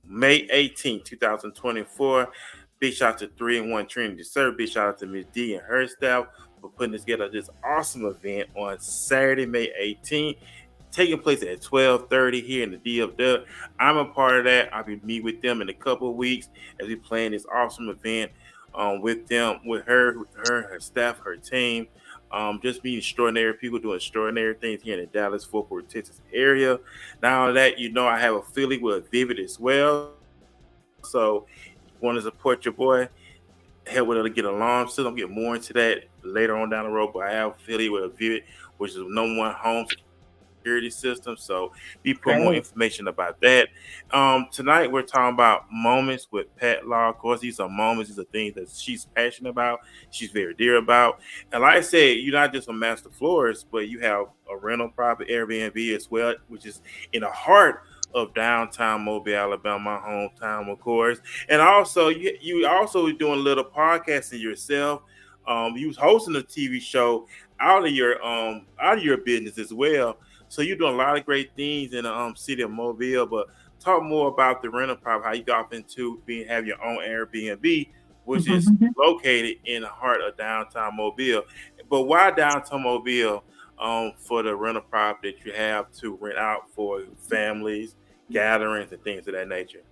May 18, 2024, big shout out to 3-in-1 Trinity Service. Big shout out to Ms. D and her staff for putting together this awesome event on Saturday, May 18th, taking place at 12:30 here in the DFW. I'm a part of that. I'll be meeting with them in a couple of weeks as we plan this awesome event with them, with her staff, her team. Just being extraordinary people doing extraordinary things here in the Dallas, Fort Worth, Texas area. Now that I have a affiliate with Vivid as well. So, want to support your boy, help with it to get alarm system. Get more into that later on down the road. But I have affiliate with Vivid, which is the number one home security system. So we put more Great. information about that. Tonight we're talking about moments with Pat Law. Of course, these are moments, these are things that she's passionate about, she's very dear about. And like I said, you're not just a master florist, but you have a rental property, Airbnb as well, which is in the heart of downtown Mobile, Alabama, my hometown, of course. And also you also doing a little podcasting yourself. You was hosting a TV show out of your business as well. So you're doing a lot of great things in the city of Mobile. But talk more about the rental property, how you got into have your own Airbnb, which is Mhm. located in the heart of downtown Mobile. But why downtown Mobile? For the rental property that you have to rent out for families, gatherings, and things of that nature.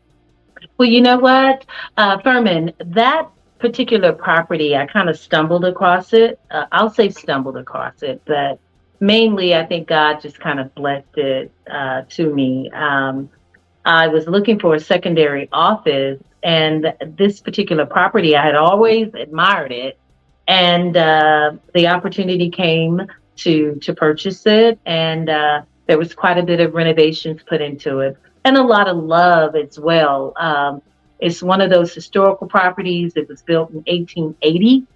Well, you know what, Furman, that particular property, I kind of stumbled across it. I'll say stumbled across it, but mainly I think God just kind of blessed it to me. I was looking for a secondary office, and this particular property, I had always admired it, and the opportunity came to purchase it, and there was quite a bit of renovations put into it, and a lot of love as well. It's one of those historical properties. It was built in 1880,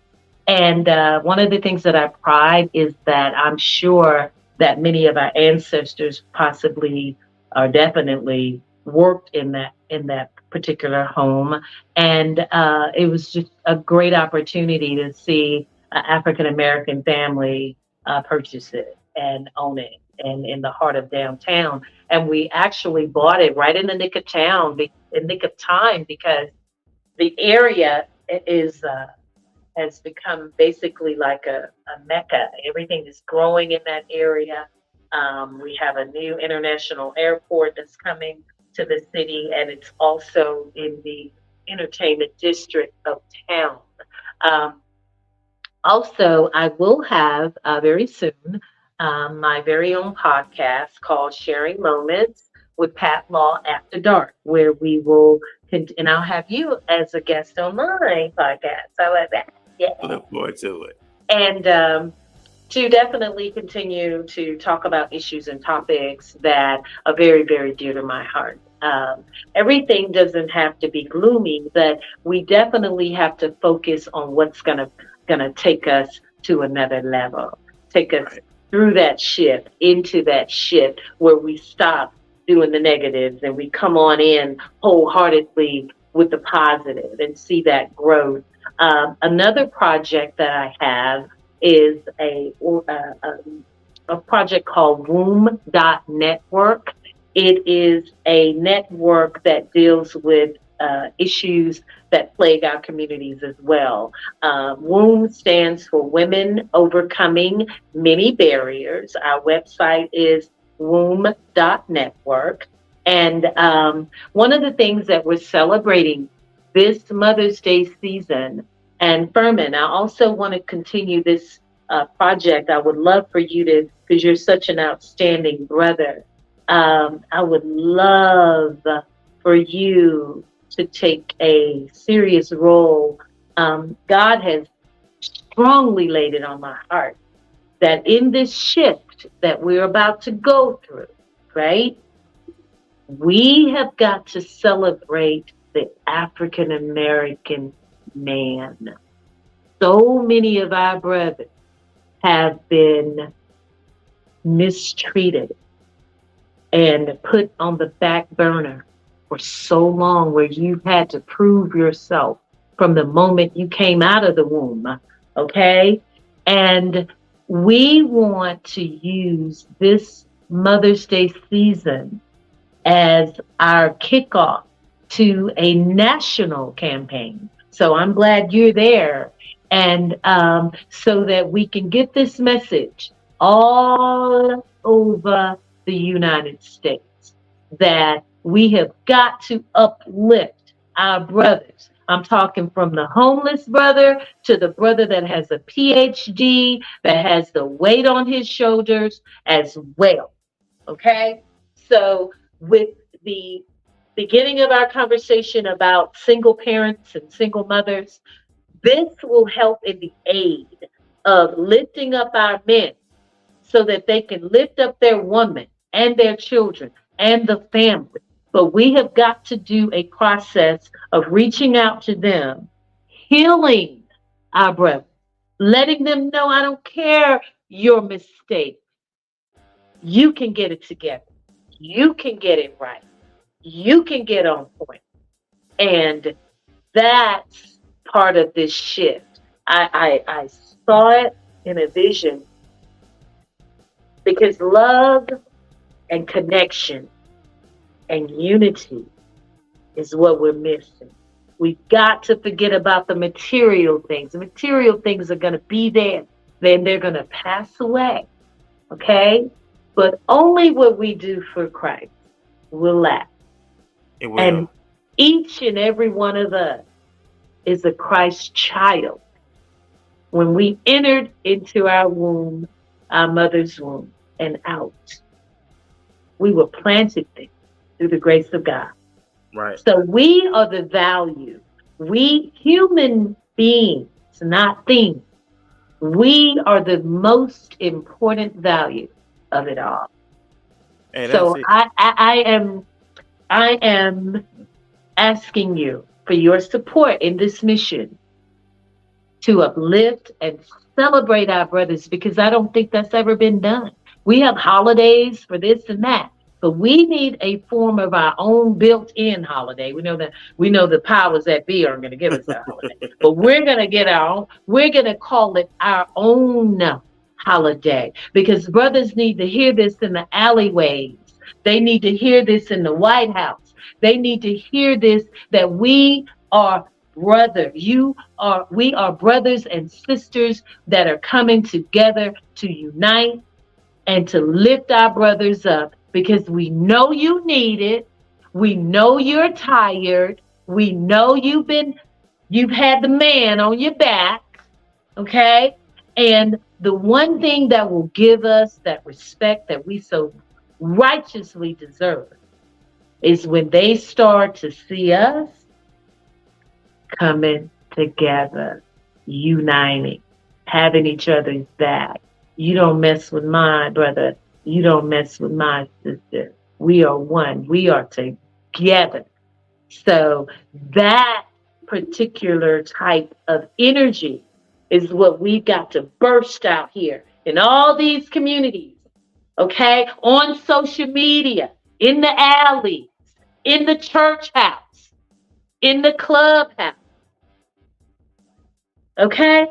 and one of the things that I pride is that I'm sure that many of our ancestors possibly or definitely worked in that particular home, and it was just a great opportunity to see an African American family purchase it and own it, and in the heart of downtown. And we actually bought it right in the nick of town, in nick of time, because the area is. Has become basically like a mecca. Everything is growing in that area. We have a new international airport that's coming to the city, and it's also in the entertainment district of town. Um, Also, I will have very soon my very own podcast called Sharing Moments with Pat Law After Dark, where we will, and I'll have you as a guest on my podcast. How about that? Yeah. Look forward to it. And to definitely continue to talk about issues and topics that are very, very dear to my heart. Everything doesn't have to be gloomy, but we definitely have to focus on what's gonna take us to another level, take us Right. through that shift, into that shift where we stop doing the negatives and we come on in wholeheartedly with the positive and see that growth. Another project that I have is a project called Womb.Network. It is a network that deals with issues that plague our communities as well. WOMB stands for Women Overcoming Many Barriers. Our website is Womb.Network. And one of the things that we're celebrating this Mother's Day season, and Furman, I also want to continue this project. I would love for you to, because you're such an outstanding brother, I would love for you to take a serious role. God has strongly laid it on my heart that in this shift that we're about to go through, right, we have got to celebrate the African American man. So many of our brothers have been mistreated and put on the back burner for so long, where you've had to prove yourself from the moment you came out of the womb, okay? And we want to use this Mother's Day season as our kickoff to a national campaign. So I'm glad you're there. And so that we can get this message all over the United States that we have got to uplift our brothers. I'm talking from the homeless brother to the brother that has a PhD, that has the weight on his shoulders as well. Okay? So, with the beginning of our conversation about single parents and single mothers, this will help in the aid of lifting up our men so that they can lift up their woman and their children and the family. But we have got to do a process of reaching out to them, healing our brothers, letting them know, I don't care your mistake. You can get it together. You can get it right. You can get on point. And that's part of this shift. I saw it in a vision because love and connection and unity is what we're missing. We've got to forget about the material things. The material things are going to be there, then they're going to pass away. Okay? But only what we do for Christ will last. It will. And Each and every one of us is a Christ child. When we entered into our womb, our mother's womb, and out, we were planted there through the grace of God. Right. So we are the value. We human beings, not things. We are the most important value of it all. And that's So it. I am asking you for your support in this mission to uplift and celebrate our brothers, because I don't think that's ever been done. We have holidays for this and that, but we need a form of our own built-in holiday. We know the powers that be aren't going to give us that holiday, but we're going to get our own. We're going to call it our own holiday, because brothers need to hear this in the alleyways. They need to hear this in the White House. They need to hear this, that we are brother. We are brothers and sisters that are coming together to unite and to lift our brothers up, because we know you need it. We know you're tired. We know you've had the man on your back. Okay? And the one thing that will give us that respect that we so righteously deserve is when they start to see us coming together, uniting, having each other's back. You don't mess with my brother. You don't mess with my sister. We are one. We are together. So that particular type of energy is what we've got to burst out here in all these communities, okay? On social media, in the alleys, in the church house, in the clubhouse, okay?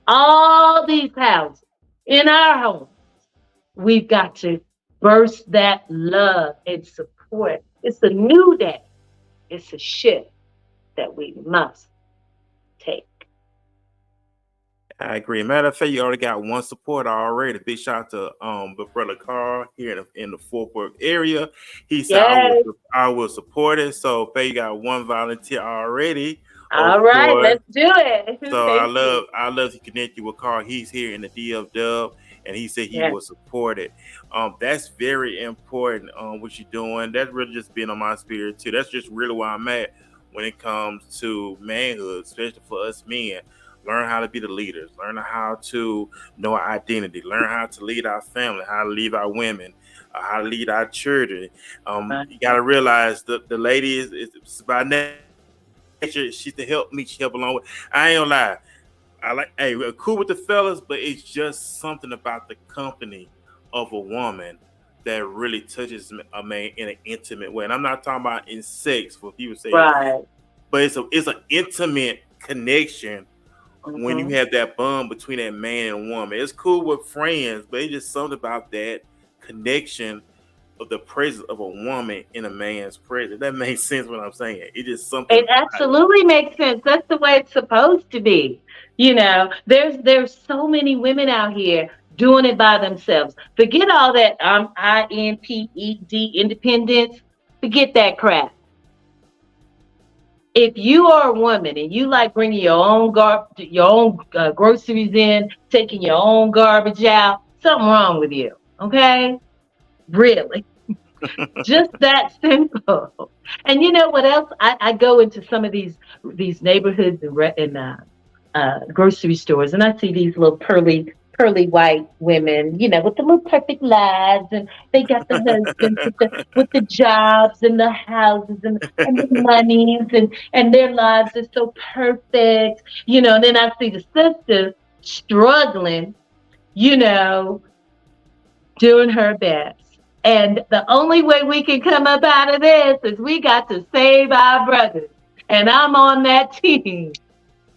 All these houses, in our homes, we've got to burst that love and support. It's a new day. It's a shift that we must take. I agree. Matter of fact, you already got one supporter already. Big shout out to the brother Carl here in the Fort Worth area. He said Yes. I will support it. So Faye, you got one volunteer already. All right, let's do it. So Thank you. I love to connect you with Carl. He's here in the DFW, and he said he Yes. will support it. That's very important. What you're doing. That's really just being on my spirit too. That's just really where I'm at when it comes to manhood, especially for us men. Learn how to be the leaders. Learn how to know our identity. Learn how to lead our family. How to lead our women. How to lead our children. You got to realize the lady is by nature. She's to help me. She help along with. I ain't gonna lie. We're cool with the fellas, but it's just something about the company of a woman that really touches a man in an intimate way. And I'm not talking about in sex, what people say, Right. but it's an intimate connection when you have that bond between that man and woman. It's cool with friends, but it's just something about that connection of the presence of a woman in a man's presence. That makes sense what I'm saying. It is something. It absolutely makes sense. That's the way it's supposed to be. There's so many women out here doing it by themselves. Forget all that INPED independence. Forget that crap. If you are a woman and you like bringing your own groceries in, taking your own garbage out, something wrong with you. Okay? Really. Just that simple. And you know what else? I go into some of these neighborhoods and grocery stores, and I see these little pearly white women, with the little perfect lives, and they got the husbands with the jobs and the houses and the monies, and their lives are so perfect, and then I see the sisters struggling, doing her best. And the only way we can come up out of this is we got to save our brothers. And I'm on that team.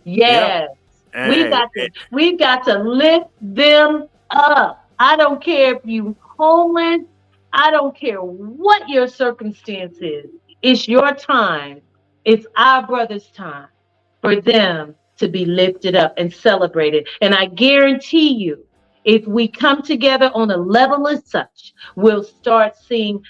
Yes. Yep. We've got to lift them up. I don't care if you homeless. I don't care what your circumstance is. It's your time. It's our brothers' time for them to be lifted up and celebrated. And I guarantee you, if we come together on a level as such, we'll start seeing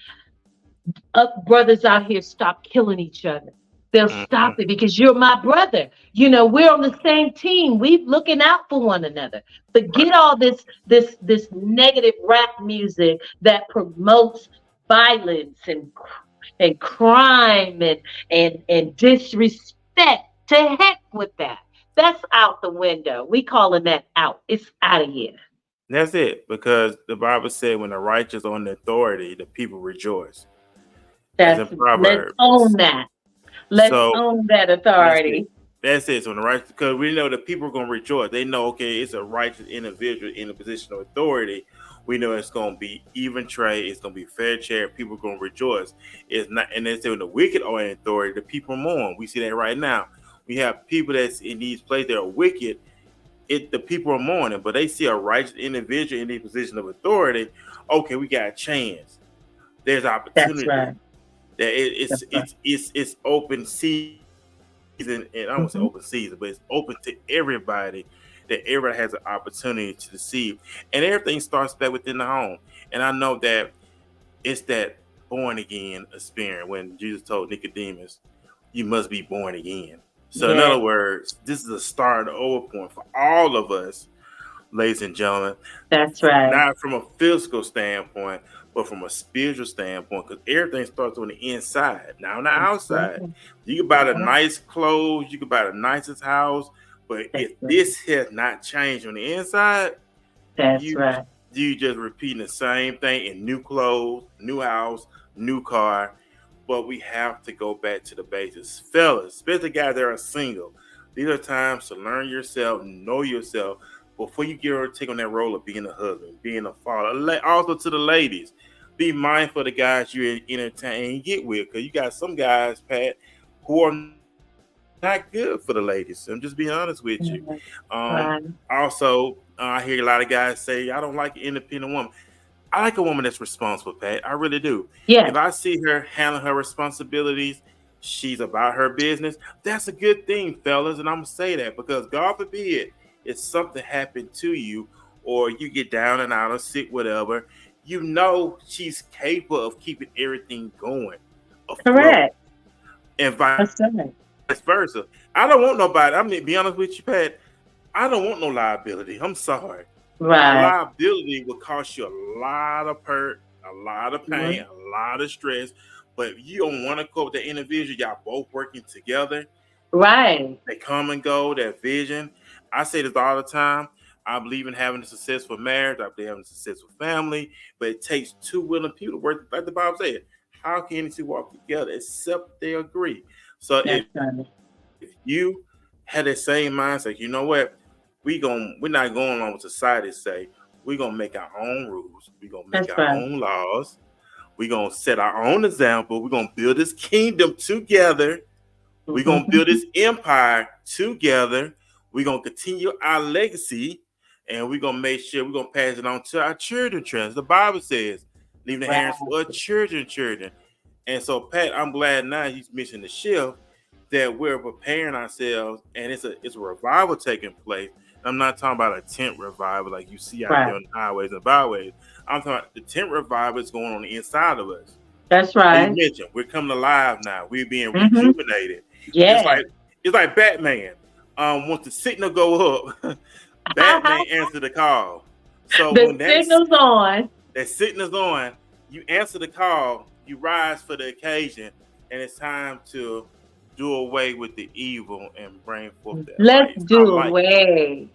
brothers out here stop killing each other. They'll Mm-hmm. stop it because you're my brother. We're on the same team. We looking out for one another. Right. Forget all this negative rap music that promotes violence and crime and disrespect. To heck with that. That's out the window. We calling that out. It's out of here. That's it. Because the Bible said when the righteous on the authority, the people rejoice. That's in Let's own Proverbs. that. Let's So own that that's it. authority. That's it. So the righteous, because we know the people are going to rejoice. They know, okay, it's a righteous individual in a position of authority. We know it's going to be even trade. It's going to be fair share. People are going to rejoice. It's not, and they say when the wicked are in authority, the people mourn. We see that right now. We have people that's in these places that are wicked. The people are mourning, but they see a righteous individual in a position of authority. Okay, we got a chance. There's That's opportunity. right. That That's right. it's open season, and I won't say Hmm. open season, but it's open to everybody. That everybody has an opportunity to deceive, and everything starts back within the home. And I know that it's that born again experience when Jesus told Nicodemus, "You must be born again." So, in Yeah, other words, this is a start, an over point for all of us, ladies and gentlemen, that's right. not from a physical standpoint, but from a spiritual standpoint, because everything starts on the inside, not on the That's outside. right. You can buy the nice clothes, you can buy the nicest house, but That's if right. this has not changed on the inside, That's you right. you just repeating the same thing in new clothes, new house, new car. But we have to go back to the basics, fellas, especially guys that are single. These are times to learn yourself, know yourself before you get ready to take on that role of being a husband, being a father. Also to the ladies, be mindful of the guys you entertain and get with, because you got some guys, Pat, who are not good for the ladies. I'm just being honest with you. Mhm. Um, Right. also, I hear a lot of guys say, I don't like an independent woman. I like a woman that's responsible, Pat. I really do. If Yes. I see her handling her responsibilities, she's about her business. That's a good thing, fellas. And I'm gonna say that because God forbid if something happened to you or you get down and out or sick, whatever, you know she's capable of keeping everything going afloat. Correct. And vice That's right. versa. I don't want nobody. I'm gonna be honest with you, Pat. I don't want no liability. I'm sorry. A Right. liability will cost you a lot of hurt, a lot of pain, Mhm. a lot of stress. But if you don't want to cope with the individual, y'all both working together. Right. They come and go, that vision. I say this all the time. I believe in having a successful marriage. I believe in having a successful family. But it takes two willing people to work, like the Bible said. How can any two walk together except they agree? So That's if right. you had that same mindset, you know what? We're not going along with society say. We're gonna make our own rules. We're gonna make That's our right. own laws. We're gonna set our own example. We're gonna build this kingdom together. We're gonna build Mhm. this empire together. We're gonna continue our legacy, and we're gonna make sure we're gonna pass it on to our children. The Bible says, leave the hands Right. for children. And so, Pat, I'm glad now you mentioned the shift that we're preparing ourselves, and it's a revival taking place. I'm not talking about a tent revival like you see out there Right. on the highways and byways. I'm talking about the tent revival is going on the inside of us. That's Like you right. mentioned, we're coming alive now. We're being Hmm. rejuvenated. It's Yes. like it's like Batman. Once the signal go up, Batman answer the call. So The when signal's on. that signal's on, you answer the call, you rise for the occasion, and it's time to do away with the evil and bring forth that Let's light. I do like it. away.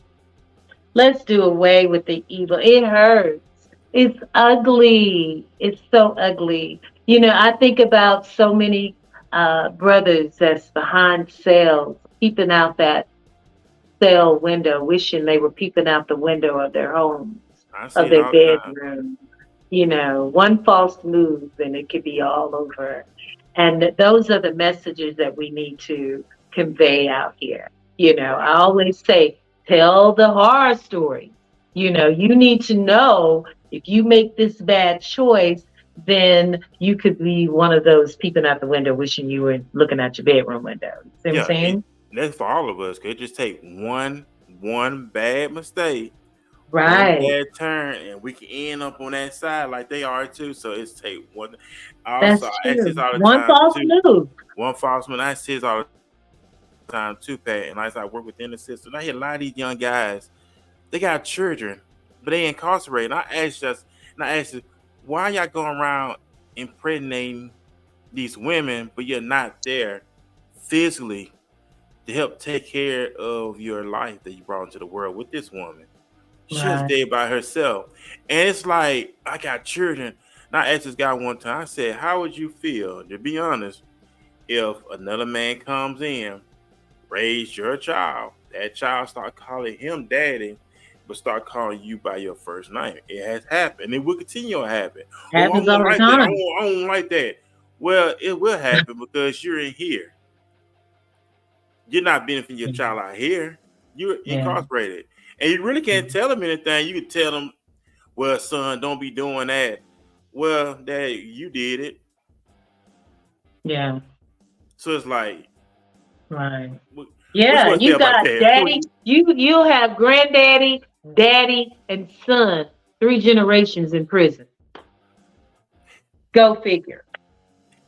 Let's do away with the evil. It hurts. It's ugly. It's so ugly. I think about so many brothers that's behind cells, peeping out that cell window, wishing they were peeping out the window of their homes, I see of it their all the time. bedroom. One false move and it could be all over. And those are the messages that we need to convey out here. Right. I always say, tell the horror story. You need to know if you make this bad choice, then you could be one of those peeping out the window wishing you were looking at your bedroom window. You see what I'm Yeah, saying? that's for all of us. Could just take one bad mistake one Right. bad turn, and we can end up on that side like they are too. So it's take one. Also, That's I ask this true. all the One time false too. move. One false one. I see this all the time too, Pat. And as I work within the system, I hear a lot of these young guys. They got children, but they incarcerated. And I ask you, why y'all going around impregnating these women, but you're not there physically to help take care of your life that you brought into the world with this woman? She was Right. there by herself. And it's like, I got children. And I asked this guy one time, I said, how would you feel, to be honest, if another man comes in, raise your child, that child start calling him daddy, but start calling you by your first name? It has happened. It will continue to happen. Oh, I Happens won't all the like that. time. I won't like that. Well, it will happen because you're in here. You're not benefiting your child out here. You're Yeah. incarcerated. And you really can't tell them anything. You can tell them, well, son, don't be doing that. Well, dad, you did it. Yeah. So it's like, Right. what you Yeah. want to say You about got that? daddy. You have granddaddy, daddy, and son. 3 generations in prison. Go figure.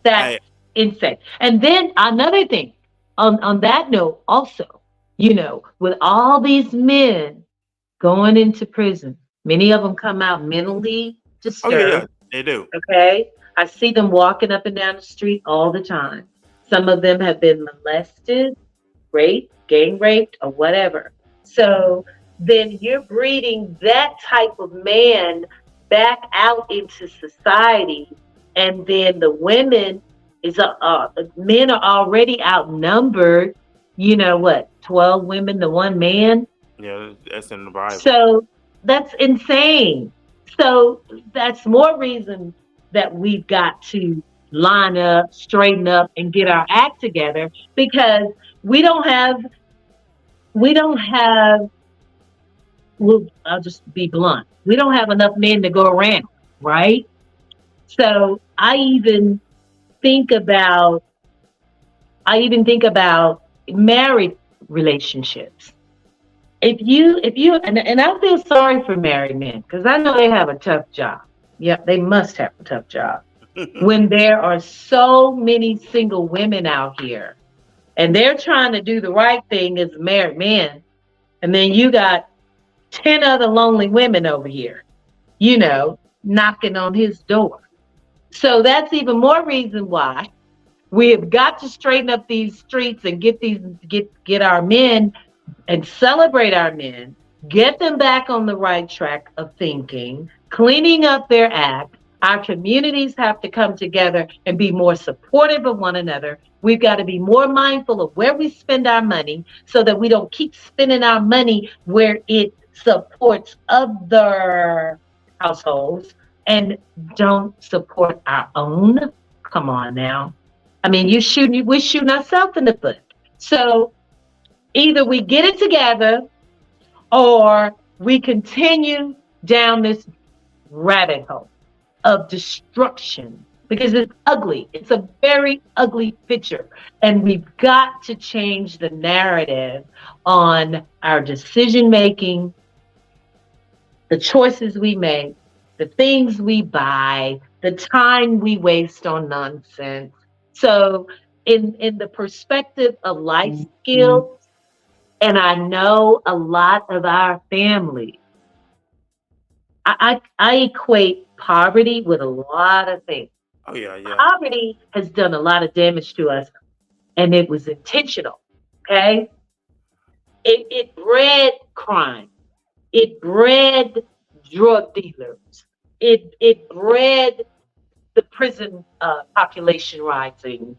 That's Hey, insane. And then another thing, on that note, also, with all these men going into prison, many of them come out mentally oh yeah, disturbed. they do. Okay. I see them walking up and down the street all the time. Some of them have been molested, raped, gang raped, or whatever. So then you're breeding that type of man back out into society. And then the women men are already outnumbered. You know what? 12 women to 1 man. Yeah, that's in the Bible. So that's insane. So that's more reason that we've got to line up, straighten up, and get our act together, because we don't have, we don't have, well, I'll just be blunt. We don't have enough men to go around, right? So think about, I even think about married relationships. And I feel sorry for married men, because I know they have a tough job. Yep, they must have a tough job when there are so many single women out here and they're trying to do the right thing as a married man, and then you got 10 other lonely women over here, knocking on his door. So that's even more reason why we have got to straighten up these streets and get our men and celebrate our men, get them back on the right track of thinking, cleaning up their act. Our communities have to come together and be more supportive of one another. We've got to be more mindful of where we spend our money so that we don't keep spending our money where it supports other households and don't support our own. Come on now. I mean, we're shooting ourselves in the foot. So either we get it together or we continue down this rabbit hole of destruction, because it's ugly. It's a very ugly picture. And we've got to change the narrative on our decision making, the choices we make, the things we buy, the time we waste on nonsense. So in the perspective of life skills, and I know a lot of our families, I equate poverty with a lot of things. Oh yeah, yeah. Poverty has done a lot of damage to us, and it was intentional. Okay, it bred crime, it bred drug dealers, it bred the prison population rising,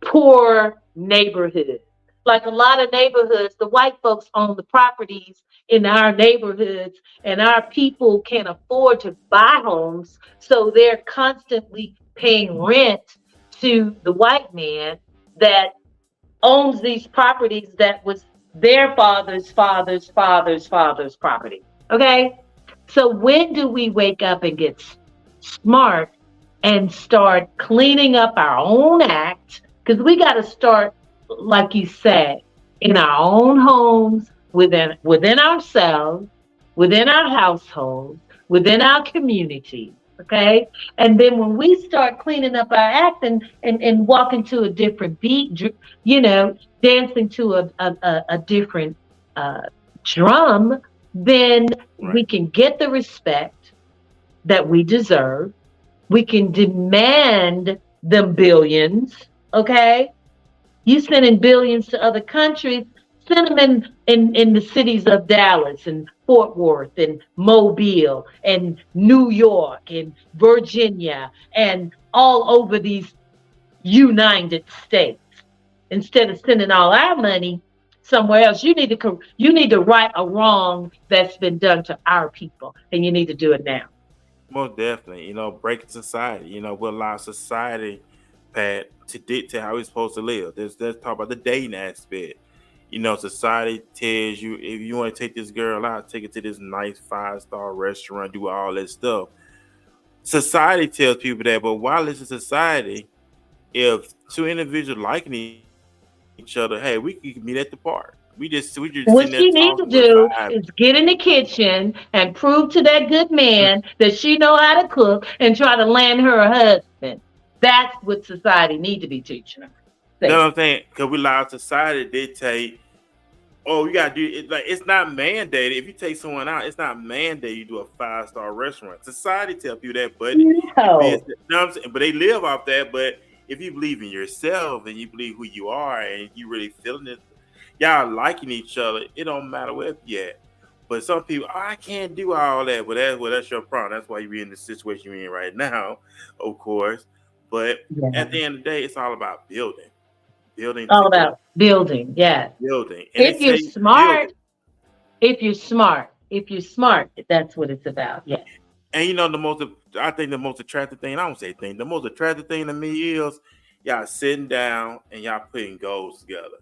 poor neighborhoods. Like a lot of neighborhoods, the white folks own the properties in our neighborhoods, and our people can't afford to buy homes. So they're constantly paying rent to the white man that owns these properties that was their father's property. Okay? So when do we wake up and get smart and start cleaning up our own act? Because we got to start, like you said, in our own homes, within ourselves, within our households, within our communities. Okay. And then when we start cleaning up our act and walking to a different beat, dancing to a different uh, drum, then we Right. can get the respect that we deserve. We can demand them billions. Okay. You sending billions to other countries, send them in the cities of Dallas and Fort Worth and Mobile and New York and Virginia and all over these United States. Instead of sending all our money somewhere else, you need to right a wrong that's been done to our people, and you need to do it now. Most definitely. Breaking society. We'll allow society, Pat, to dictate how we're supposed to live. Let's talk about the dating aspect. Society tells you if you want to take this girl out, take it to this nice 5-star restaurant, do all that stuff. Society tells people that, but why listen to society if two individuals liking each other? Hey, we can meet at the park. We just sitting there What talking, she we're needs to vibing. do is get in the kitchen and prove to that good man that she know how to cook and try to land her a husband. That's what society need to be teaching her. You know Say, what I'm saying? Because we allow society to dictate. Oh, you gotta do it. Like it's not mandated. If you take someone out, it's not mandated. You do a 5-star restaurant. Society tell you that, but if it's, no. you know what I'm saying? But they live off that. But if you believe in yourself and you believe who you are and you really feeling it, y'all liking each other. It don't matter where you at. But some people, oh, I can't do all that. But that's your problem. That's why you're in the situation you're in right now, of course. But at Yeah. the end of the day, it's all about building All together, about building. Yes. building, and they If you're say building. smart, if you're smart, that's what it's about. Yes. And I think the most attractive thing, I don't say thing, the most attractive thing to me is y'all sitting down and y'all putting goals together.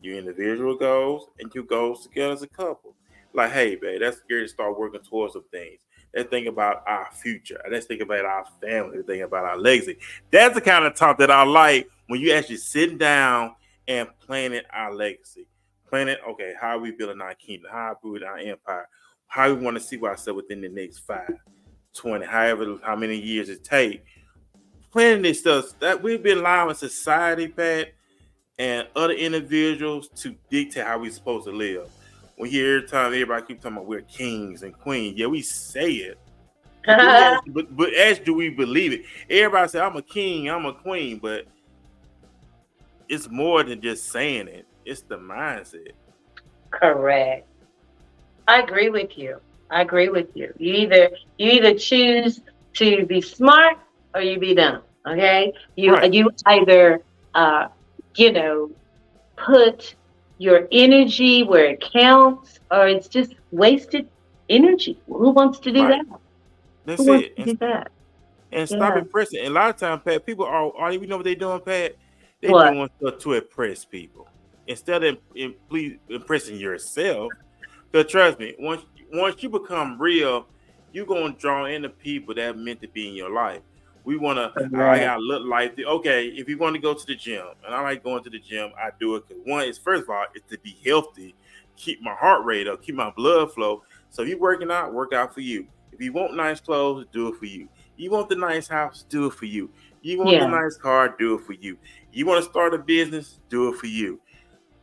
Your individual goals and your goals together as a couple. Like, hey, babe, let's get to start working towards some things. Let's think about our future. Let's think about our family. Let's think about our legacy. That's the kind of talk that I like when you actually sitting down and planning our legacy. Planning, okay, how are we building our kingdom? How are we building our empire? How we want to see ourselves within the next 5, 20, however how many years it take. Planning this stuff that we've been allowing society, Pat, and other individuals to dictate how we're supposed to live. We hear every time everybody keep talking about we're kings and queens. Yeah, we say it, but do we actually? But as do we believe it? Everybody say I'm a king, I'm a queen, but it's more than just saying it. It's the mindset. Correct. I agree with you. I agree with you. You either choose to be smart or you be dumb. Okay. You Right. you either uh you know put your energy where it counts, or it's just wasted energy. Who wants to do Right. that? Who That's wants it. to do that? And stop Yeah. impressing. And a lot of times, Pat, people are even know what they're doing, Pat. They What? doing stuff to impress people instead of please impressing yourself. Because trust me, once you become real, you're gonna draw in the people that are meant to be in your life. We wanna, I Correct. gotta look like okay. If you want to go to the gym, and I like going to the gym, I do it because one is first of all, it's to be healthy, keep my heart rate up, keep my blood flow. So if you working out, work out for you. If you want nice clothes, do it for you. You want the nice house, do it for you. You want the Yeah. nice car, do it for you. You want to start a business, do it for you.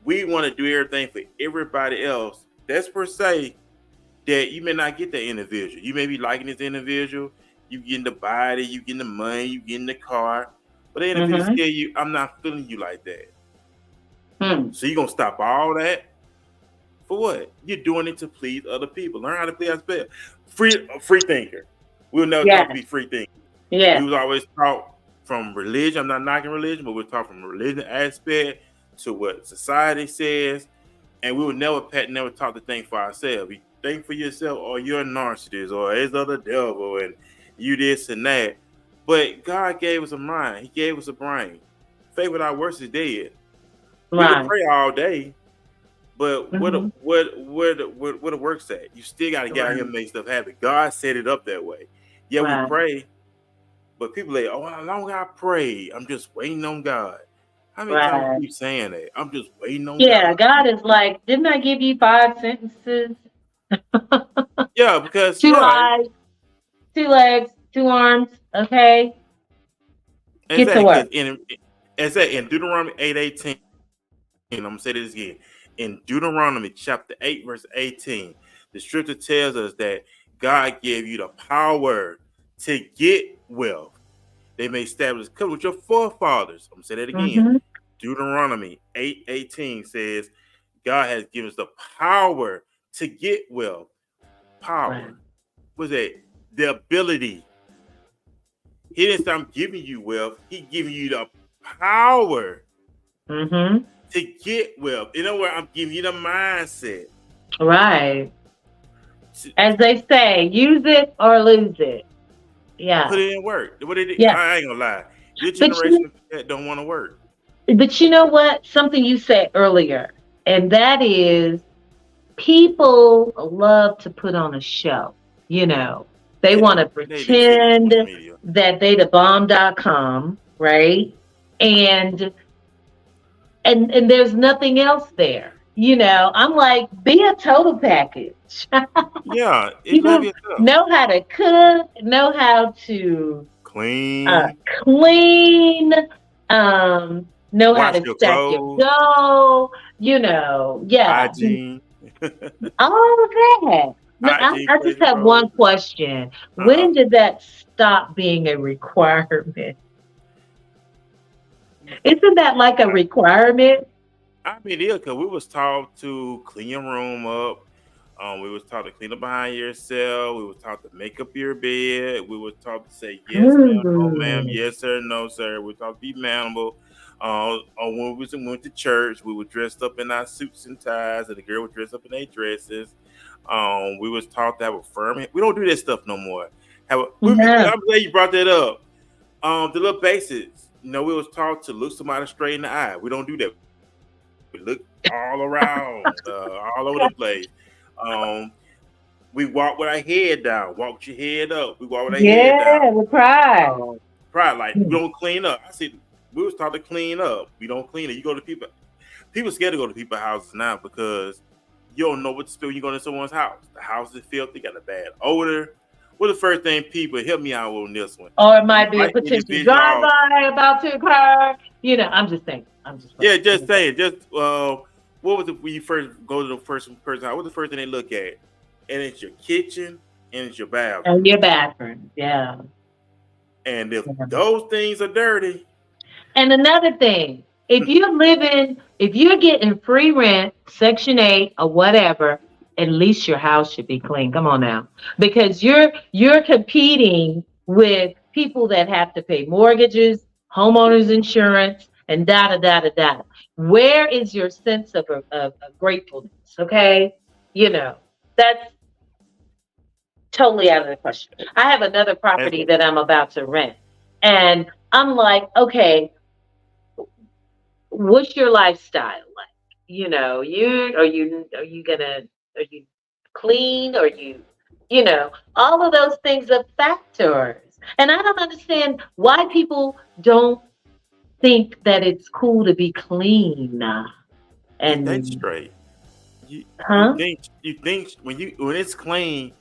We want to do everything for everybody else. That's per se that you may not get that individual. You may be liking this individual, you getting the body, you getting the money, you getting the car, but the individual Mm-hmm. scare you. I'm not feeling you like that. Hmm. So you gonna stop all that for what? You're doing it to please other people. Learn how to please other. Free thinker. We'll never talk to Yeah. be free thinkers. We Yeah. was always taught from religion. I'm not knocking religion, but we're taught from a religion aspect to what society says, and we would never talk to think for ourselves. You think for yourself, or you're a narcissist, or it's of the devil, and you this and that. But God gave us a mind. He gave us a brain. Faith without works is dead. We could Right. pray all day, but Mm-hmm. where the works at? You still got to get out here Right. and make stuff happen. God set it up that way. Yeah, we Right. pray, but people like, oh, how long I pray? I'm just waiting on God. How many times Right. you keep saying that? I'm just waiting on Yeah, God. God is like, didn't I give you 5 sentences? Yeah, because Two eyes, 2 legs, 2 arms. Okay, get to exactly. work. Because in Deuteronomy 8:18, I'm gonna say this again. In Deuteronomy chapter 8, verse 18, the scripture tells us that God gave you the power to get wealth. They may establish covenant with your forefathers. I'm gonna say that again. Mm-hmm. Deuteronomy 8:18 says God has given us the power to get wealth. Right. Power. What's that? The ability. He didn't say I'm giving you wealth. He giving you the power Mm-hmm. to get wealth. In other words, I'm giving you the mindset. Right. To As they say, use it or lose it. put Yeah. it in work. What they did, Yeah. I ain't gonna lie. This But you, generation that don't want to work. but you know what? Something you said earlier, and that is people love to put on a show. You know, they They want do. to They do, especially on pretend social media. that they the bomb.com, right? And and there's nothing else there. You know, I'm like, be a total package. Yeah, You love yourself. know how to cook, know how to uh, Clean, clean, know how wash to your stack your clothes, dough, yeah, hygiene. all of that. No, Hygiene I plays just a have role. one question. Uh-huh. When did that stop being a requirement? Isn't that like a requirement? I mean, yeah, because we was taught to clean your room up. We was taught to clean up behind yourself. We was taught to make up your bed. We was taught to say yes, ma'am, no, ma'am, Hmm. yes, sir, no, sir. We were taught to be manable. When went to church, we were dressed up in our suits and ties, and the girl was dressed up in their dresses. We was taught to have a firm. We don't do that stuff no more. No. I'm glad you brought that up. The little basics. We was taught to look somebody straight in the eye. We don't do that. We look all around, all over the place. Um, we walk with our head down. Walk with your head up. We walk with our head down. Yeah, with pride. Pride, like we don't clean up. I said we was taught to clean up. We don't clean it. You go to people. People scared to go to people's houses now because you don't know what to spill when you go to someone's house. The house is filthy, got a bad odor. What the first thing people help me out on this one? Or it You might be a invite potential individual. drive-by about to occur. You know, I'm just saying. I'm just Yeah, playing. just saying. Just what was it when you first go to the first person? What's the first thing they look at? And it's your kitchen and it's your bathroom. And your bathroom. Yeah. And if Yeah. those things are dirty, And another thing, if you're getting free rent, Section 8 or whatever, at least your house should be clean. Come on now. Because you're competing with people that have to pay mortgages, homeowners insurance, and da da da da da. Where is your sense of gratefulness? Okay. You know, that's totally out of the question. I have another and property that I'm about to rent. And I'm like, okay, what's your lifestyle like? You know, are you clean? Are all of those things are factors. And I don't understand why people don't think that it's cool to be clean. you think And straight. You huh? think when it's clean,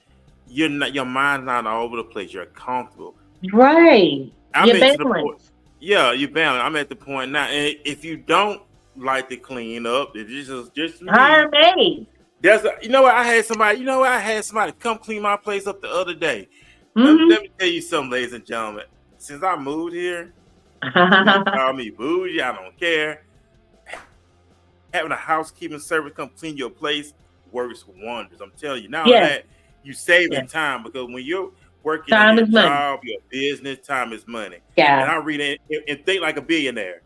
you're not your mind's not all over the place. You're comfortable. Right. I'm Your into the point. balance. Yeah, you're balanced. I'm at the point now. And if you don't like to clean up, it's just me. Hire me. You know what? I had somebody. You know what? I had somebody come clean my place up the other day. Hmm. Let me tell you something, ladies and gentlemen. Since I moved here, you can call me bougie. I don't care. Having a housekeeping service come clean your place works wonders. I'm telling you. Now Yes, that you saving yes. time because when you're working in Time your is money. job, your business, time is money. And Yeah, I read it and think like a billionaire.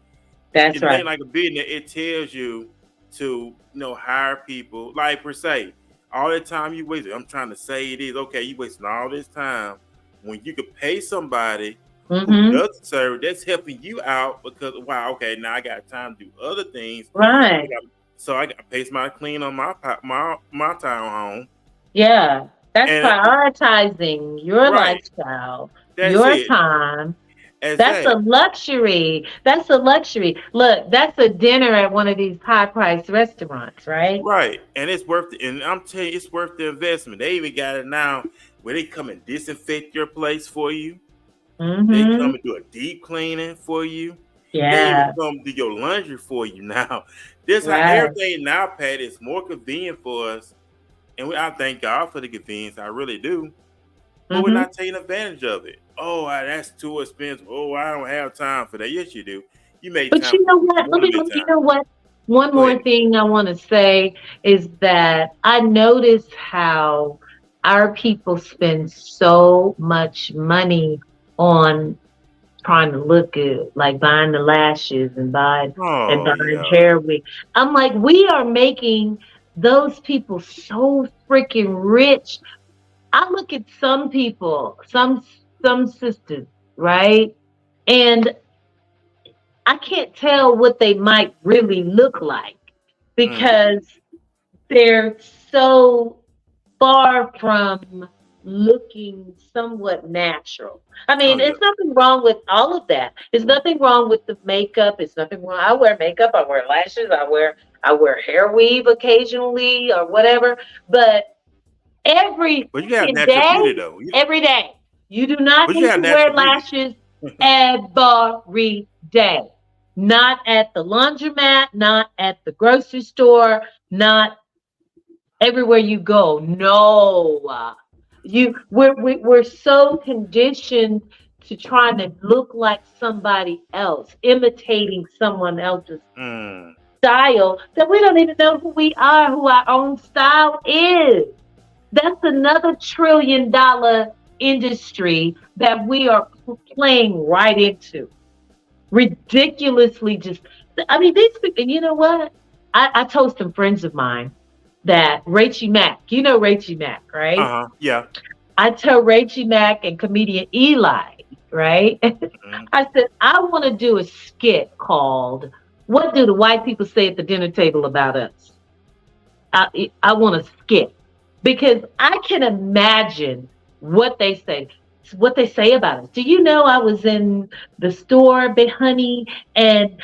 that's And think right. like a billionaire. It tells you to hire people like per se. All the time you wasted. I'm trying to say it is okay. You wasting all this time when you could pay somebody who Hmm. does serve. That's helping you out because wow. Okay, now I got time to do other things. Right. So I got to pay somebody to clean on my townhome. Yeah. That's And prioritizing your right, lifestyle, that's your it. time. That's a Exactly. luxury. That's a luxury. Look, that's a dinner at one of these high priced restaurants, right? Right. And it's worth it. And I'm telling you, it's worth the investment. They even got it now where they come and disinfect your place for you. They Mm-hmm. come and do a deep cleaning for you. They even Yeah, come do your laundry for you now. This how right. everything now, Pat, is more convenient for us. And I thank God for the convenience. I really do. But we're Mm-hmm. not taking advantage of it. Oh, that's too expensive. Oh, I don't have time for that. Yes, you do. You make But time you for know what you what? want to make You time. know what? One Go more ahead. thing I want to say is that I notice how our people spend so much money on trying to look good, like buying the lashes and Oh, buying yeah. hair wig. I'm like, we are making those people so freaking rich. I look at some people, some sisters, right? And I can't tell what they might really look like Mm, because they're so far from looking somewhat natural. I oh, mean, yeah. it's nothing wrong with all of that. There's nothing wrong with the makeup. It's nothing wrong. I wear makeup. I wear lashes. I wear hair weave occasionally or whatever. But every But you have freaking natural day, beauty, though. every day, you do not But you need have to wear natural beauty. lashes every day. Not at the laundromat, not at the grocery store, not everywhere you go. No, we're so conditioned to trying to look like somebody else, imitating someone else's Mm, style that we don't even know who we are, who our own style is. That's another $1 trillion industry that we are playing right into. Ridiculously, just I mean, these people. And you know what? I told some friends of mine that Rachie Mack, you know Rachie Mack, right? uh-huh. Yeah. I tell Rachie Mack and comedian Eli, right? Mm, I said, I want to do a skit called What Do the White People Say at the Dinner Table About Us? I want to skip because I can imagine what they say, what they say about us. Do you know I was in the store, big honey, and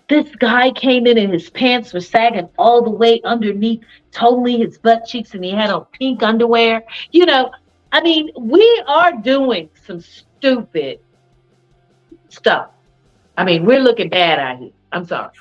this guy came in and his pants were sagging all the way underneath, totally his butt cheeks, and he had on pink underwear. You know, I mean, we are doing some stupid stuff. I mean, we're looking bad out here. I'm sorry.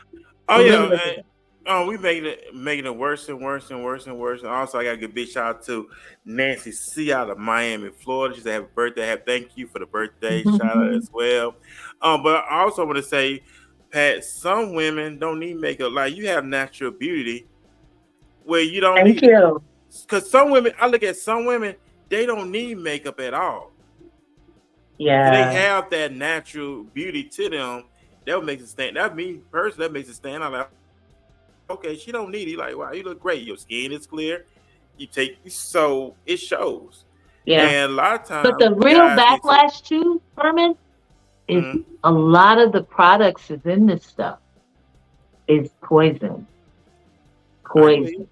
oh, We're yeah. really looking bad. Oh, we making it worse and worse and worse and worse. And also, I got to give a big shout out to Nancy C out of Miami, Florida. She said, "Happy birthday! Thank you for the birthday shout out as well." But I also want to say, Pat, some women don't need makeup. Like you have natural beauty where you don't Thank need it. you. Because some women, I look at some women, they don't need makeup at all. Cause they Yeah. have that natural beauty to them. That makes it stand. That me personally, that makes it stand out. Like, okay, she don't need it. Like, wow, you look great. Your skin is clear. You take so it shows. Yeah. And a lot of But times, the real guys need to. backlash too, Herman, is Mm, a lot of the products is in this stuff is poison. I believe. Poison.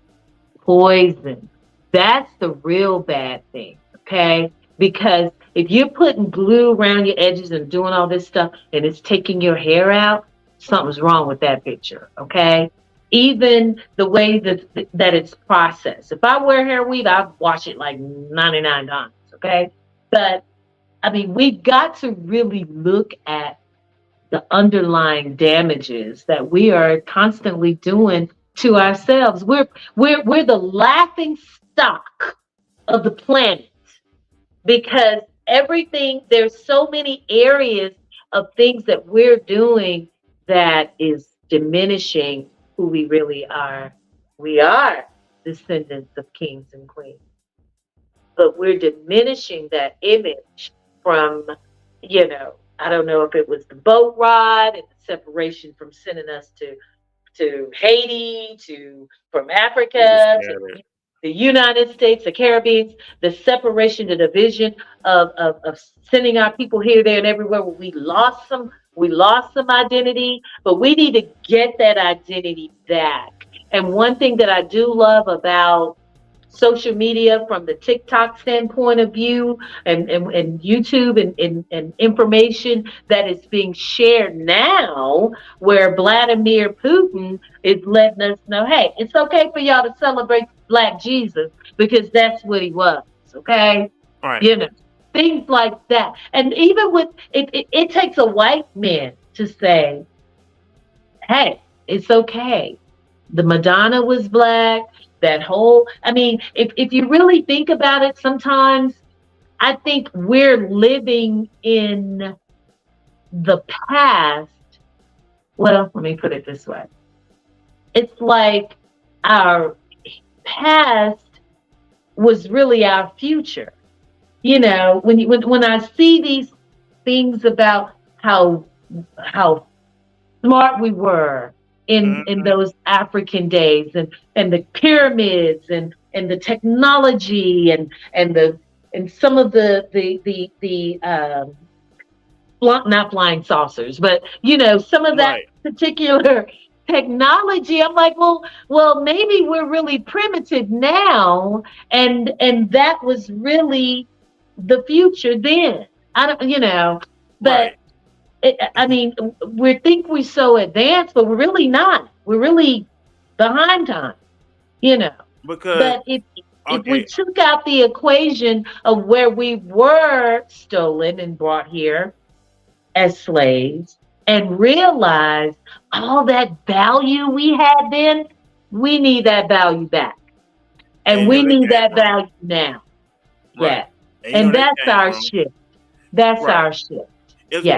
Poison. That's the real bad thing. Okay. Because if you're putting glue around your edges and doing all this stuff and it's taking your hair out, something's wrong with that picture. Okay. Even the way that it's processed. If I wear hair weave, I wash it like 99 times. Okay. But I mean, we've got to really look at the underlying damages that we are constantly doing to ourselves. We're the laughing stock of the planet because everything there's so many areas of things that we're doing that is diminishing who we really are. We are descendants of kings and queens, but we're diminishing that image from, I don't know if it was the boat ride and the separation from sending us to Haiti, to from We just Africa to scattered. the United States, the Caribbean, the separation, the division of sending our people here, there, and everywhere. Where we lost some identity, but we need to get that identity back. And one thing that I do love about social media from the TikTok standpoint of view and YouTube and information that is being shared now, where Vladimir Putin is letting us know, hey, it's okay for y'all to celebrate Black Jesus because that's what he was. Okay. Right. You know, things like that. And even with it takes a white man to say, hey, it's okay. The Madonna was Black. That whole, I mean, if you really think about it, sometimes I think we're living in the past. Well, let me put it this way. It's like our past was really our future. You know, when I see these things about how smart we were in those African days and the pyramids and the technology and some of the not flying saucers, but you know, some of that Right. particular technology. I'm like, well, maybe we're really primitive now, and that was really the future then. I don't, you know, but Right. I mean, we think we're so advanced, but we're really not. We're really behind time, you know. Because But if we okay, took out the equation of where we were stolen and brought here as slaves and realized all that value we had then, we need that value back. And and you we know they need came that from. value now. Right. Yeah. And you know And they that's came our from. shift. That's Right. our shift. It's Yeah.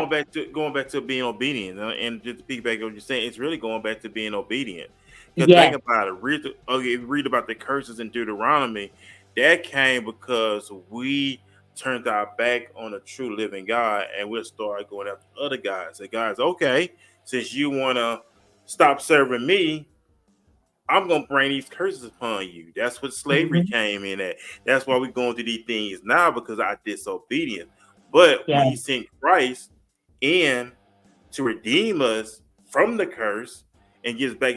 going back to being obedient, and just to piggyback on what you're saying, it's really going back to being obedient. Because think Yes. about it. Read about the curses in Deuteronomy. That came because we turned our back on the true living God, and we started going after other gods. And God's okay, since you want to stop serving me, I'm gonna bring these curses upon you. That's what slavery Hmm. came in at. That's why we're going through these things now because of our disobedience. But when Yeah. He sent Christ in to redeem us from the curse and get us back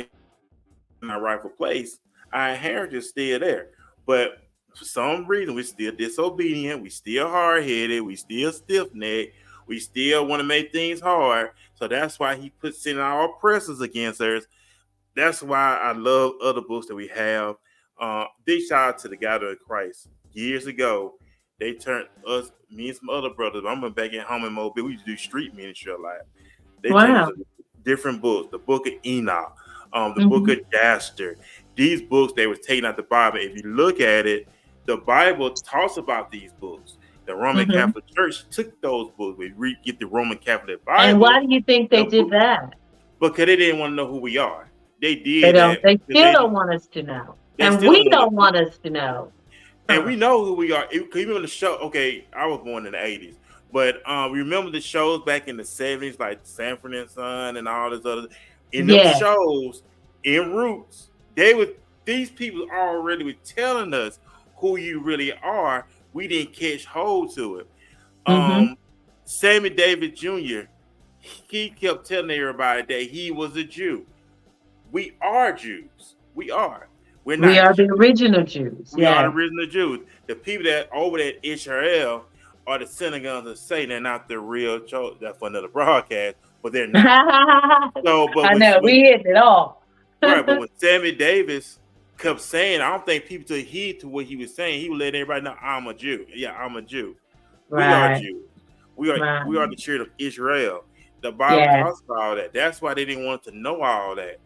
in our rightful place, our inheritance is still there. But for some reason, we're still disobedient. We still hard headed. We still stiff necked. We still want to make things hard. So that's why He puts in our oppressors against us. That's why I love other books that we have. Big shout out to the God of Christ. Years ago, they turned us, me and some other brothers. I'm back at home in Mobile. We used to do street ministry a lot. They turned us Wow. into different books. The Book of Enoch, the Book Hmm. of Jasher. These books they was taken out the Bible. If you look at it, the Bible talks about these books. The Roman Hmm. Catholic Church took those books. We get the Roman Catholic And why Bible, do you think they the did book, that? because they didn't want to know who we are. They They did don't. that They because still don't want us to know, they and still we don't want don't to. want us to know. And Huh. we know who we are. Even on the show, okay, I was born in the '80s, but remember the shows back in the '70s, like Sanford and Son and all this other. In them Yes. shows, in Roots, they would these people already were telling us who you really are. We didn't catch hold to it. Hmm. Um, Sammy Davis Jr. He kept telling everybody that he was a Jew. We are Jews. We are. We're We not are the Jews. original Jews. We are the Yeah. original Jews. The people that over at Israel are the synagogues of Satan. They're not the real church. That's for another broadcast, but they're not. So, but I know we hit it all. right, but when Sammy Davis kept saying, I don't think people took heed to what he was saying. He would let everybody know, I'm a Jew. Yeah, I'm a Jew. We are Right. Jews. We are Right. the children of Israel. The Bible Yes. talks about all that. That's why they didn't want to know all that.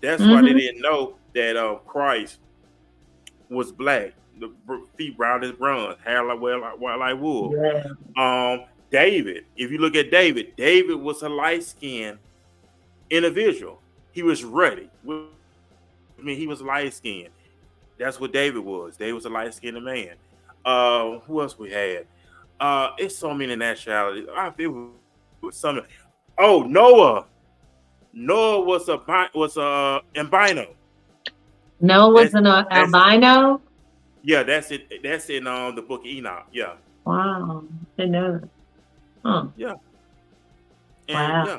That's why they Hmm. didn't know that Christ was black. The feet brown as bronze, hair like wool. Yeah. David. If you look at David, David was a light skinned individual. He was ruddy. I mean, he was light skinned. That's what David was. David was a light skinned man. Who else we had? It's so many nationalities. I feel it was some. Oh, Noah. Noah was a albino. No, was That's an that's albino. yeah. That's it. That's in the book of Enoch. Yeah, Wow. I know. Huh. yeah, and Wow. yeah.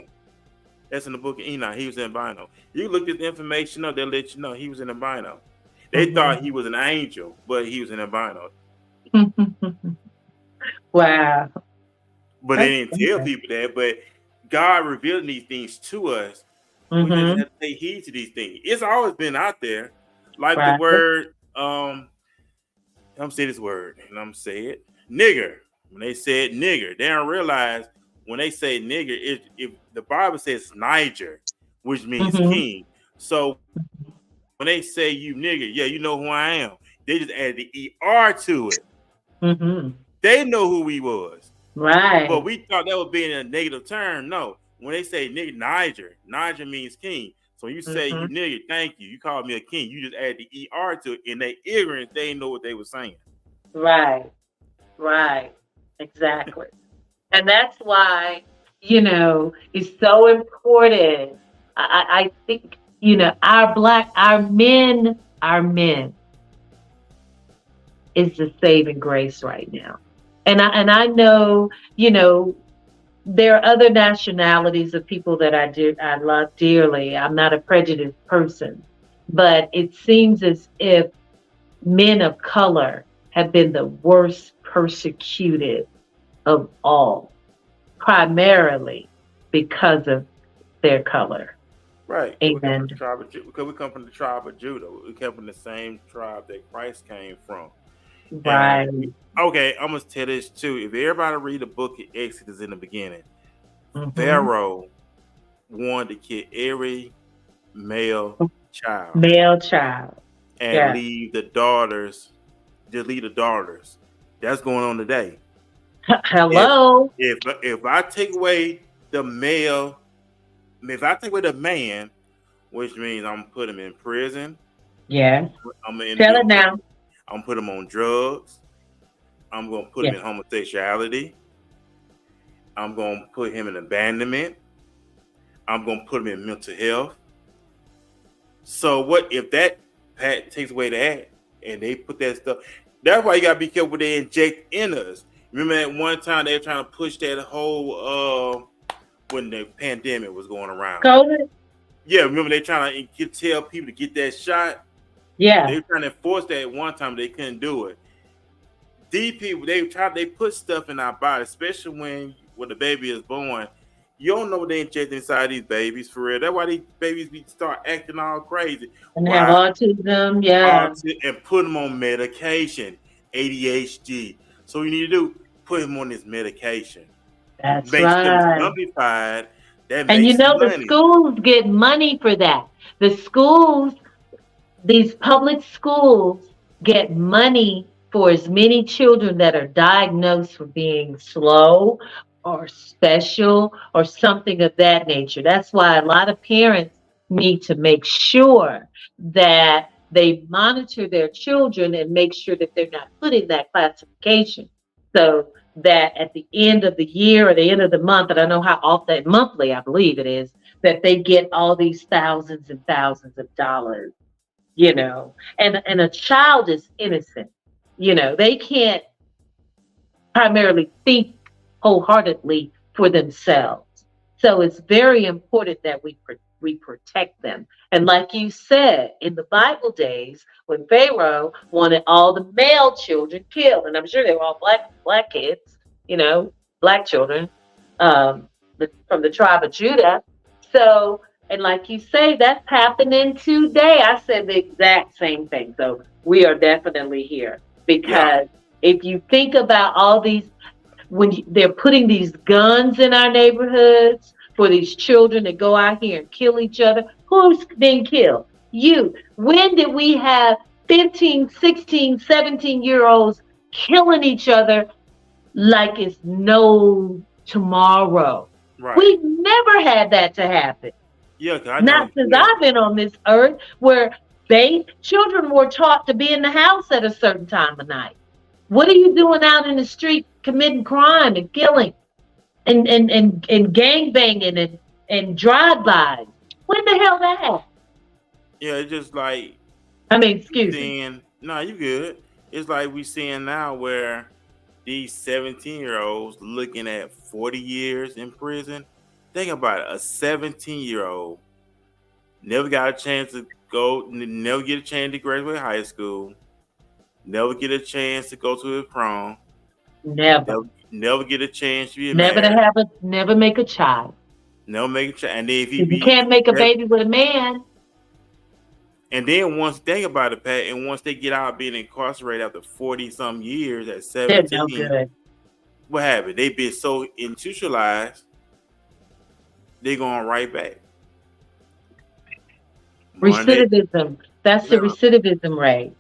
That's in the book of Enoch. He was in albino. You look at the information up, they'll let you know he was in albino. They thought he was an angel, but he was an albino. Wow. But they That's didn't tell something. people that. But God revealed these things to us. We just Mm-hmm. have to take heed to these things. It's always been out there. Like the Right. word, I'm gonna say this word, and I'm gonna say it, nigger. When they said nigger, they don't realize when they say nigger, if the Bible says Niger, which means Mm-hmm. king. So when they say you nigger, yeah, you know who I am. They just added the ER to it. Mm-hmm. They know who he was. But Right. we thought that would be in a negative term. No. When they say nigger, Niger means king. So when you say Mm-hmm. you nigger, thank you. You called me a king. You just add the ER to it. In their ignorance, they didn't know what they were saying. Right. Right. Exactly. And that's why, you know, it's so important. I think, you know, our men is the saving grace right now. And I know, you know, there are other nationalities of people that I love dearly. I'm not a prejudiced person, but it seems as if men of color have been the worst persecuted of all, primarily because of their color. Right. Because we come from the And tribe of because we come from the tribe of Judah. We come from the same tribe that Christ came from. And right. okay, I'm gonna tell this too. If everybody read the book of Exodus in the beginning, Hmm. Pharaoh wanted to kill every male child Male child. and Yeah. leave the daughters, just leave the daughters. That's going on today. If Hello. if I take away the male, if I take away the man, which means I'm gonna put him in prison, Yes. I'm gonna Tell do it now. I'm gonna put him on drugs, I'm gonna put him Yeah. in homosexuality, I'm gonna put him in abandonment, I'm gonna put him in mental health. So what if that Pat takes away that and they put that stuff? That's why you gotta be careful what they inject in us. Remember that one time they were trying to push that whole when the pandemic was going around. COVID. Yeah, remember they trying to tell people to get that shot. They Yeah. were trying to enforce that one time, they couldn't do it. These people they put stuff in our body, especially when the baby is born. You don't know what they inject inside these babies for real. That's why these babies start acting all crazy. And have Why? autism. Yeah. And put them on medication, ADHD. So what you need to do, put him on this medication. That's Makes them right. zombified. That And you makes know, the money. schools get money for that. The schools, these public schools, get money for as many children that are diagnosed with being slow or special or something of that nature. That's why a lot of parents need to make sure that they monitor their children and make sure that they're not putting that classification. So that at the end of the year or the end of the month, and I know how often monthly, I believe it is, that they get all these thousands and thousands of dollars, you know. And a child is innocent. You know, they can't primarily think wholeheartedly for themselves. So it's very important that we protect them. And like you said, in the Bible days, when Pharaoh wanted all the male children killed, and I'm sure they were all black kids, you know, black children, from the tribe of Judah. So, and like you say, that's happening today. I said the exact same thing. So we are definitely here Yeah. because if you think about all these, they're putting these guns in our neighborhoods for these children to go out here and kill each other, who's being killed? You. When did we have 15, 16, 17-year olds killing each other like it's no tomorrow? Right. We've never had that to happen. Yeah, 'cause I know. Not since Yeah. I've been on this earth, where children were taught to be in the house at a certain time of night. What are you doing out in the street committing crime and killing and gang banging and drive-bys? When the hell that happened? Yeah, it's just like I mean, we excuse me. seeing. No, you good. It's like we seeing now where these 17-year-olds looking at 40 years in prison. Think about it. A 17-year-old never got a chance to never get a chance to graduate high school, never get a chance to go to his prom, Never. never get a chance to be Never to married, have never make a child. never make a child, and then if he If you be, can't make a baby with a man, and then once think about it, Pat, and once they get out being incarcerated after 40-some years at they're no 17, good. what happened? They've been so institutionalized, they're going right back. Recidivism. That's the recidivism rate.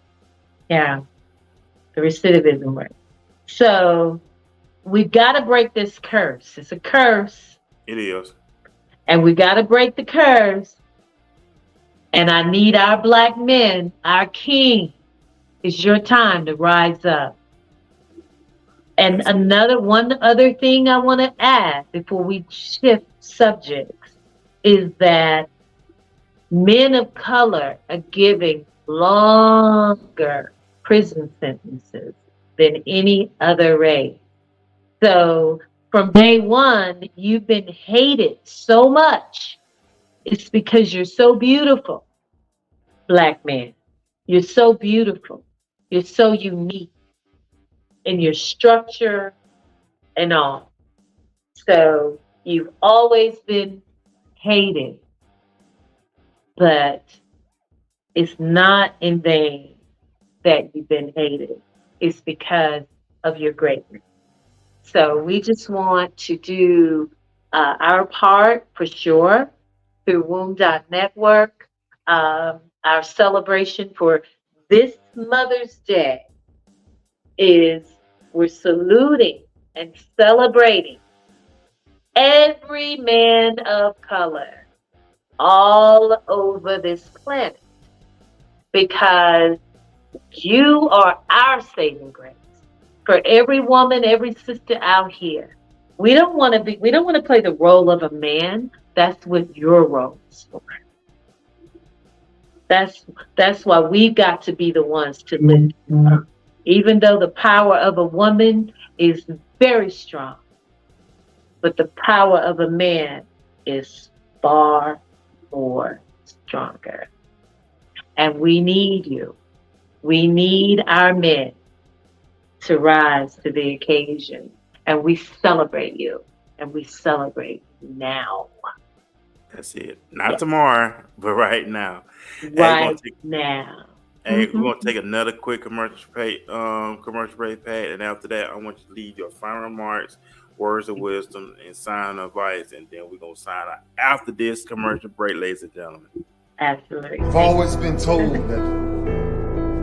Yeah. The recidivism rate. So we've got to break this curse. It's a curse. It is. And we got to break the curse. And I need our Black men, our king. It's your time to rise up. And one other thing I want to add before we shift subjects is that men of color are giving longer prison sentences than any other race. So from day one, you've been hated so much. It's because you're so beautiful, Black man. You're so beautiful. You're so unique in your structure and all. So you've always been hated, but it's not in vain that you've been hated. It's because of your greatness. So we just want to do our part for sure through Womb.network. Our celebration for this Mother's Day is we're saluting and celebrating every man of color all over this planet, because you are our saving grace. For every woman, every sister out here, we don't want to play the role of a man. That's what your role is for. That's why we've got to be the ones to lift you up. Even though the power of a woman is very strong, but the power of a man is far more stronger. And we need you. We need our men to rise to the occasion. And we celebrate you. And we celebrate now. That's it. Not tomorrow, but right now. Right now. Hey, we're gonna take another quick commercial break, Pat, and after that, I want you to leave your final remarks, words of wisdom, and sign of advice, and then we're gonna sign out after this commercial break, ladies and gentlemen. Absolutely. I've always been told that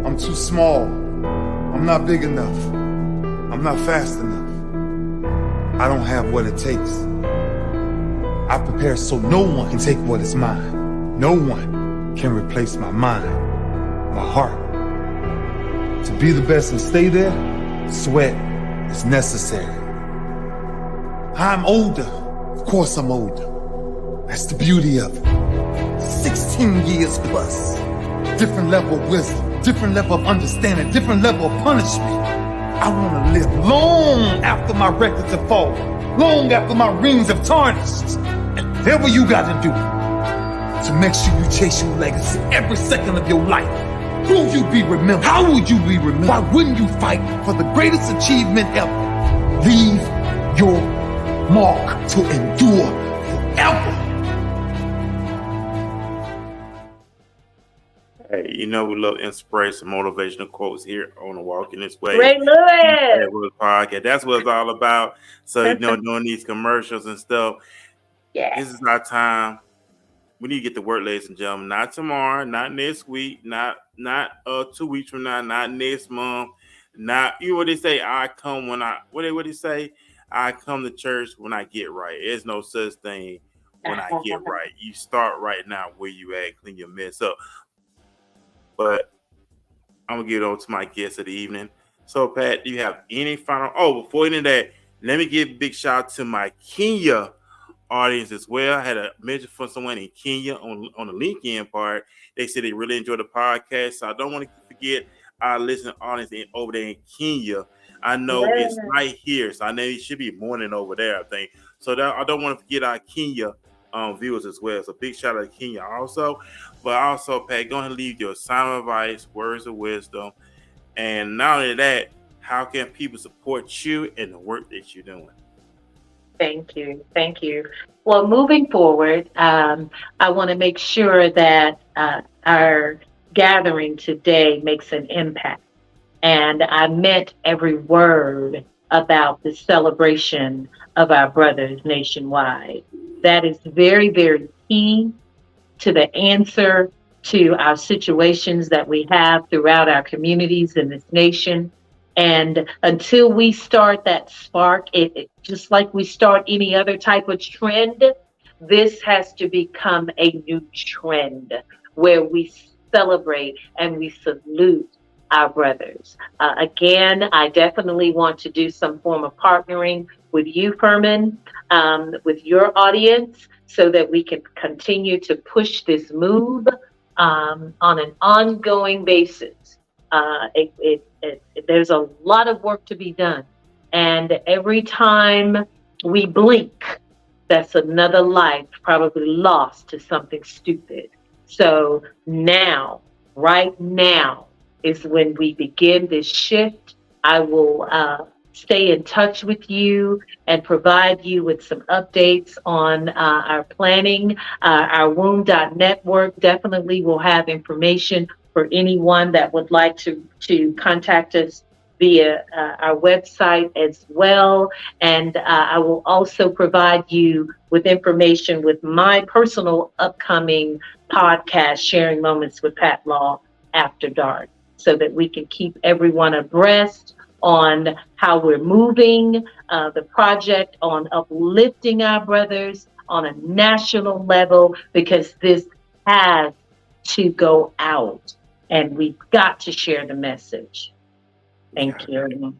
I'm too small, I'm not big enough, I'm not fast enough, I don't have what it takes. I prepare so no one can take what is mine. No one can replace my mind, my heart. To be the best and stay there, sweat is necessary. I'm older. Of course I'm older. That's the beauty of it. 16 years plus. Different level of wisdom, different level of understanding, different level of punishment. I want to live long after my records have fallen, long after my rings have tarnished. And whatever you got to do to make sure you chase your legacy every second of your life. Will you be remembered? How would you be remembered? Why wouldn't you fight for the greatest achievement ever? Leave your mark to endure forever. Hey, you know we love inspiration, motivational quotes here on the Walking This Way. Ray Lewis. Podcast. That's what it's all about. So doing these commercials and stuff. Yeah. This is our time. We need to get to work, ladies and gentlemen. Not tomorrow, not next week, not 2 weeks from now, not next month. Not you know what they say. I come when I what they say. I come to church when I get right. There's no such thing when I get right. You start right now where you at, clean your mess up. But I'm gonna get on to my guest of the evening. So, Pat, do you have any final? Oh, before any of that, let me give a big shout out to my Kenya audience as well. I had a mention from someone in Kenya on the LinkedIn part. They said they really enjoyed the podcast. So I don't want to forget our listening audience over there in Kenya. I know it's night here, so I know it should be morning over there, I think. So I don't want to forget our Kenya viewers as well. So big shout out to Kenya also. But also, Pat, go ahead and leave your sound advice, words of wisdom. And not only that, how can people support you and the work that you're doing? Thank you. Thank you. Well, moving forward, I want to make sure that our gathering today makes an impact. And I meant every word about the celebration of our brothers nationwide. That is very, very key to the answer to our situations that we have throughout our communities in this nation. And until we start that spark, just like we start any other type of trend, this has to become a new trend where we celebrate and we salute our brothers. Again, I definitely want to do some form of partnering with you, Furman, with your audience, so that we can continue to push this move on an ongoing basis. There's a lot of work to be done. And every time we blink, that's another life probably lost to something stupid. So now, right now, is when we begin this shift. I will stay in touch with you and provide you with some updates on our planning. Our womb.network definitely will have information for anyone that would like to contact us via our website as well. And I will also provide you with information with my personal upcoming podcast, Sharing Moments with Pat Law After Dark, so that we can keep everyone abreast on how we're moving the project on uplifting our brothers on a national level, because this has to go out and we've got to share the message. Thank you.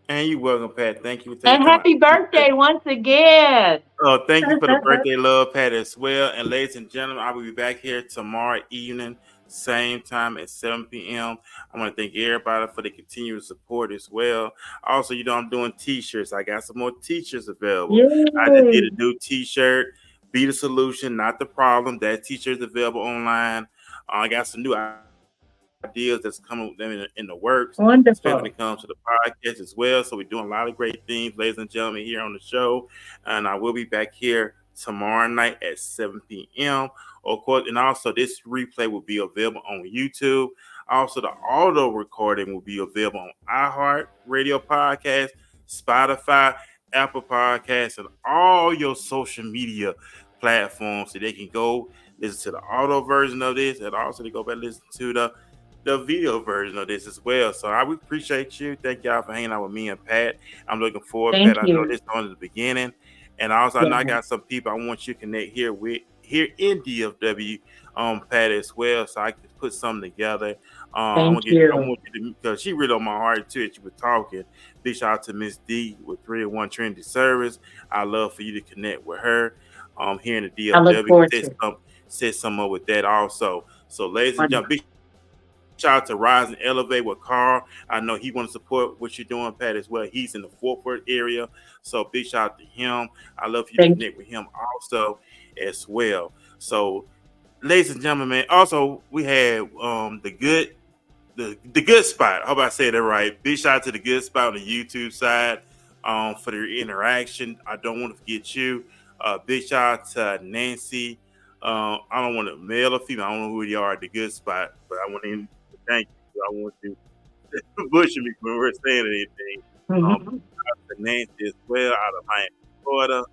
And you're welcome, Pat. Thank you for And taking time. happy birthday once again. Oh, thank you for the birthday love, Pat, as well. And ladies and gentlemen, I will be back here tomorrow evening, same time at 7 p.m. I want to thank everybody for the continued support as well. Also, I'm doing t-shirts. I got some more t-shirts available. I just did Yay. a new t-shirt, Be the Solution, Not the Problem. That t-shirt is available online. I got some new ideas that's coming with them in the works, especially when Wonderful. it comes to the podcast as well. So we're doing a lot of great things, ladies and gentlemen, here on the show. And I will be back here tomorrow night at 7 p.m. Of course, and also this replay will be available on YouTube. Also, the auto recording will be available on iHeart Radio Podcast, Spotify, Apple Podcasts, and all your social media platforms, so they can go listen to the auto version of this, and also they go back and listen to the video version of this as well. So I would appreciate you. Thank y'all for hanging out with me and Pat. I'm looking forward, Thank Pat. I know you. this is only the beginning. And also I Yeah. know I got some people I want you to connect here in DFW, Pat, as well. So I can put something together. I Thank want you. you to, because she really on my heart too as you were talking. Big shout out to Miss D with 301 Trinity Service. I love for you to connect with her here in the I look DFW. forward to it. Set some up with that also. So ladies and Wonderful. gentlemen, big shout out to Rise and Elevate with Carl. I know he want to support what you're doing, Pat, as well. He's in the Fort Worth area. So big shout out to him. I love you to Thank you. connect with him also as well. So ladies and gentlemen, man, also we had the good spot. I hope I said that right. Big shout out to the good spot on the YouTube side for their interaction. I don't want to forget you. Big shout out to Nancy. I don't want to male or female. I don't know who you are at the good spot, but I want to thank you. I want you to bush me when we're saying anything. Mhm. To Nancy as well out of Miami, Florida.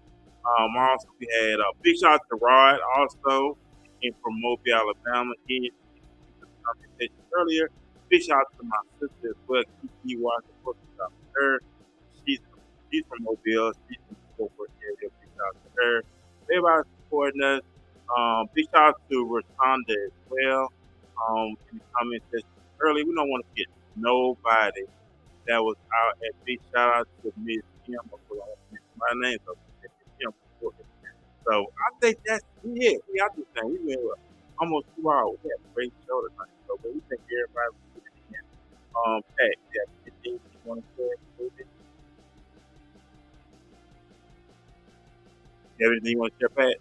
Also, we had a big shout out to Rod also in from Mobile, Alabama. He conversation earlier. Big shout out to my sister as well, Kiki Walker. Shout out to her. She's she's from Mobile. She's from the Fort Worth area. Big shout out to her. Everybody supporting us. Big shout out to Rashonda as well. In the comment section earlier, we don't want to forget nobody that was out. And big shout out to Miss Kim. My name so Miss Kim. So I think that's it. We out this thing. We went almost 2 hours. We had a great show tonight. So but we thank everybody for tuning in. Pat, you have anything you want to say? You have anything you want to share, Pat?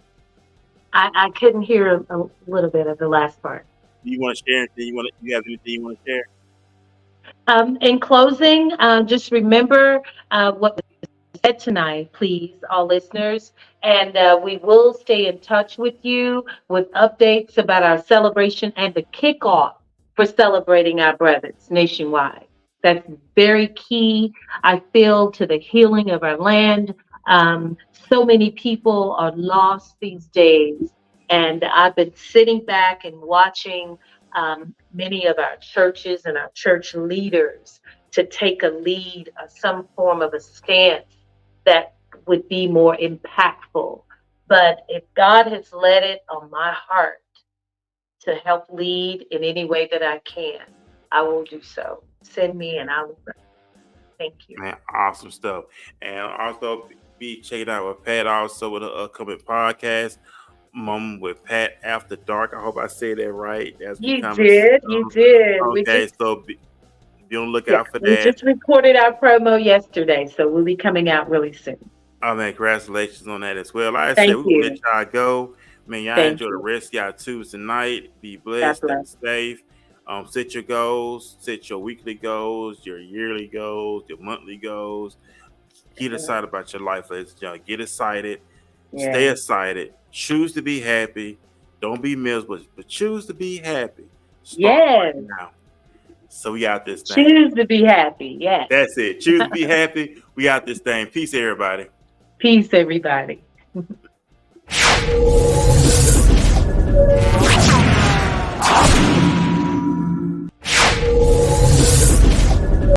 I couldn't hear a little bit of the last part. Do you want to share anything? You have anything you want to share? In closing, just remember what was said tonight, please, all listeners. And we will stay in touch with you with updates about our celebration and the kickoff for celebrating our brothers nationwide. That's very key, I feel, to the healing of our land. So many people are lost these days. And I've been sitting back and watching many of our churches and our church leaders to take a lead, some form of a stance that would be more impactful. But if God has led it on my heart to help lead in any way that I can, I will do so. Send me and I will. Thank you. Man, awesome stuff. And also be checked out with Pat also with an upcoming podcast, Mom with Pat After Dark. I hope I say that right. That's You becoming did. You did. okay. So be on the Yeah, lookout for we that. just recorded our promo yesterday, so we'll be coming out really soon. Oh man, congratulations on that as well. Like I Thank said, we're you. gonna let y'all go. Man, y'all Thank enjoy the you. rest of y'all Tuesday night. Be God blessed, stay bless. safe. Set your goals, set your weekly goals, your yearly goals, your monthly goals. Get excited about your life, ladies and gentlemen. Get excited. Stay Yeah. excited. Choose to be happy. Don't be miserable, but choose to be happy. Start Yes. right now. So we got this thing. Choose to be happy. Yes. That's it. Choose to be happy. We got this thing. Peace, everybody. Peace, everybody.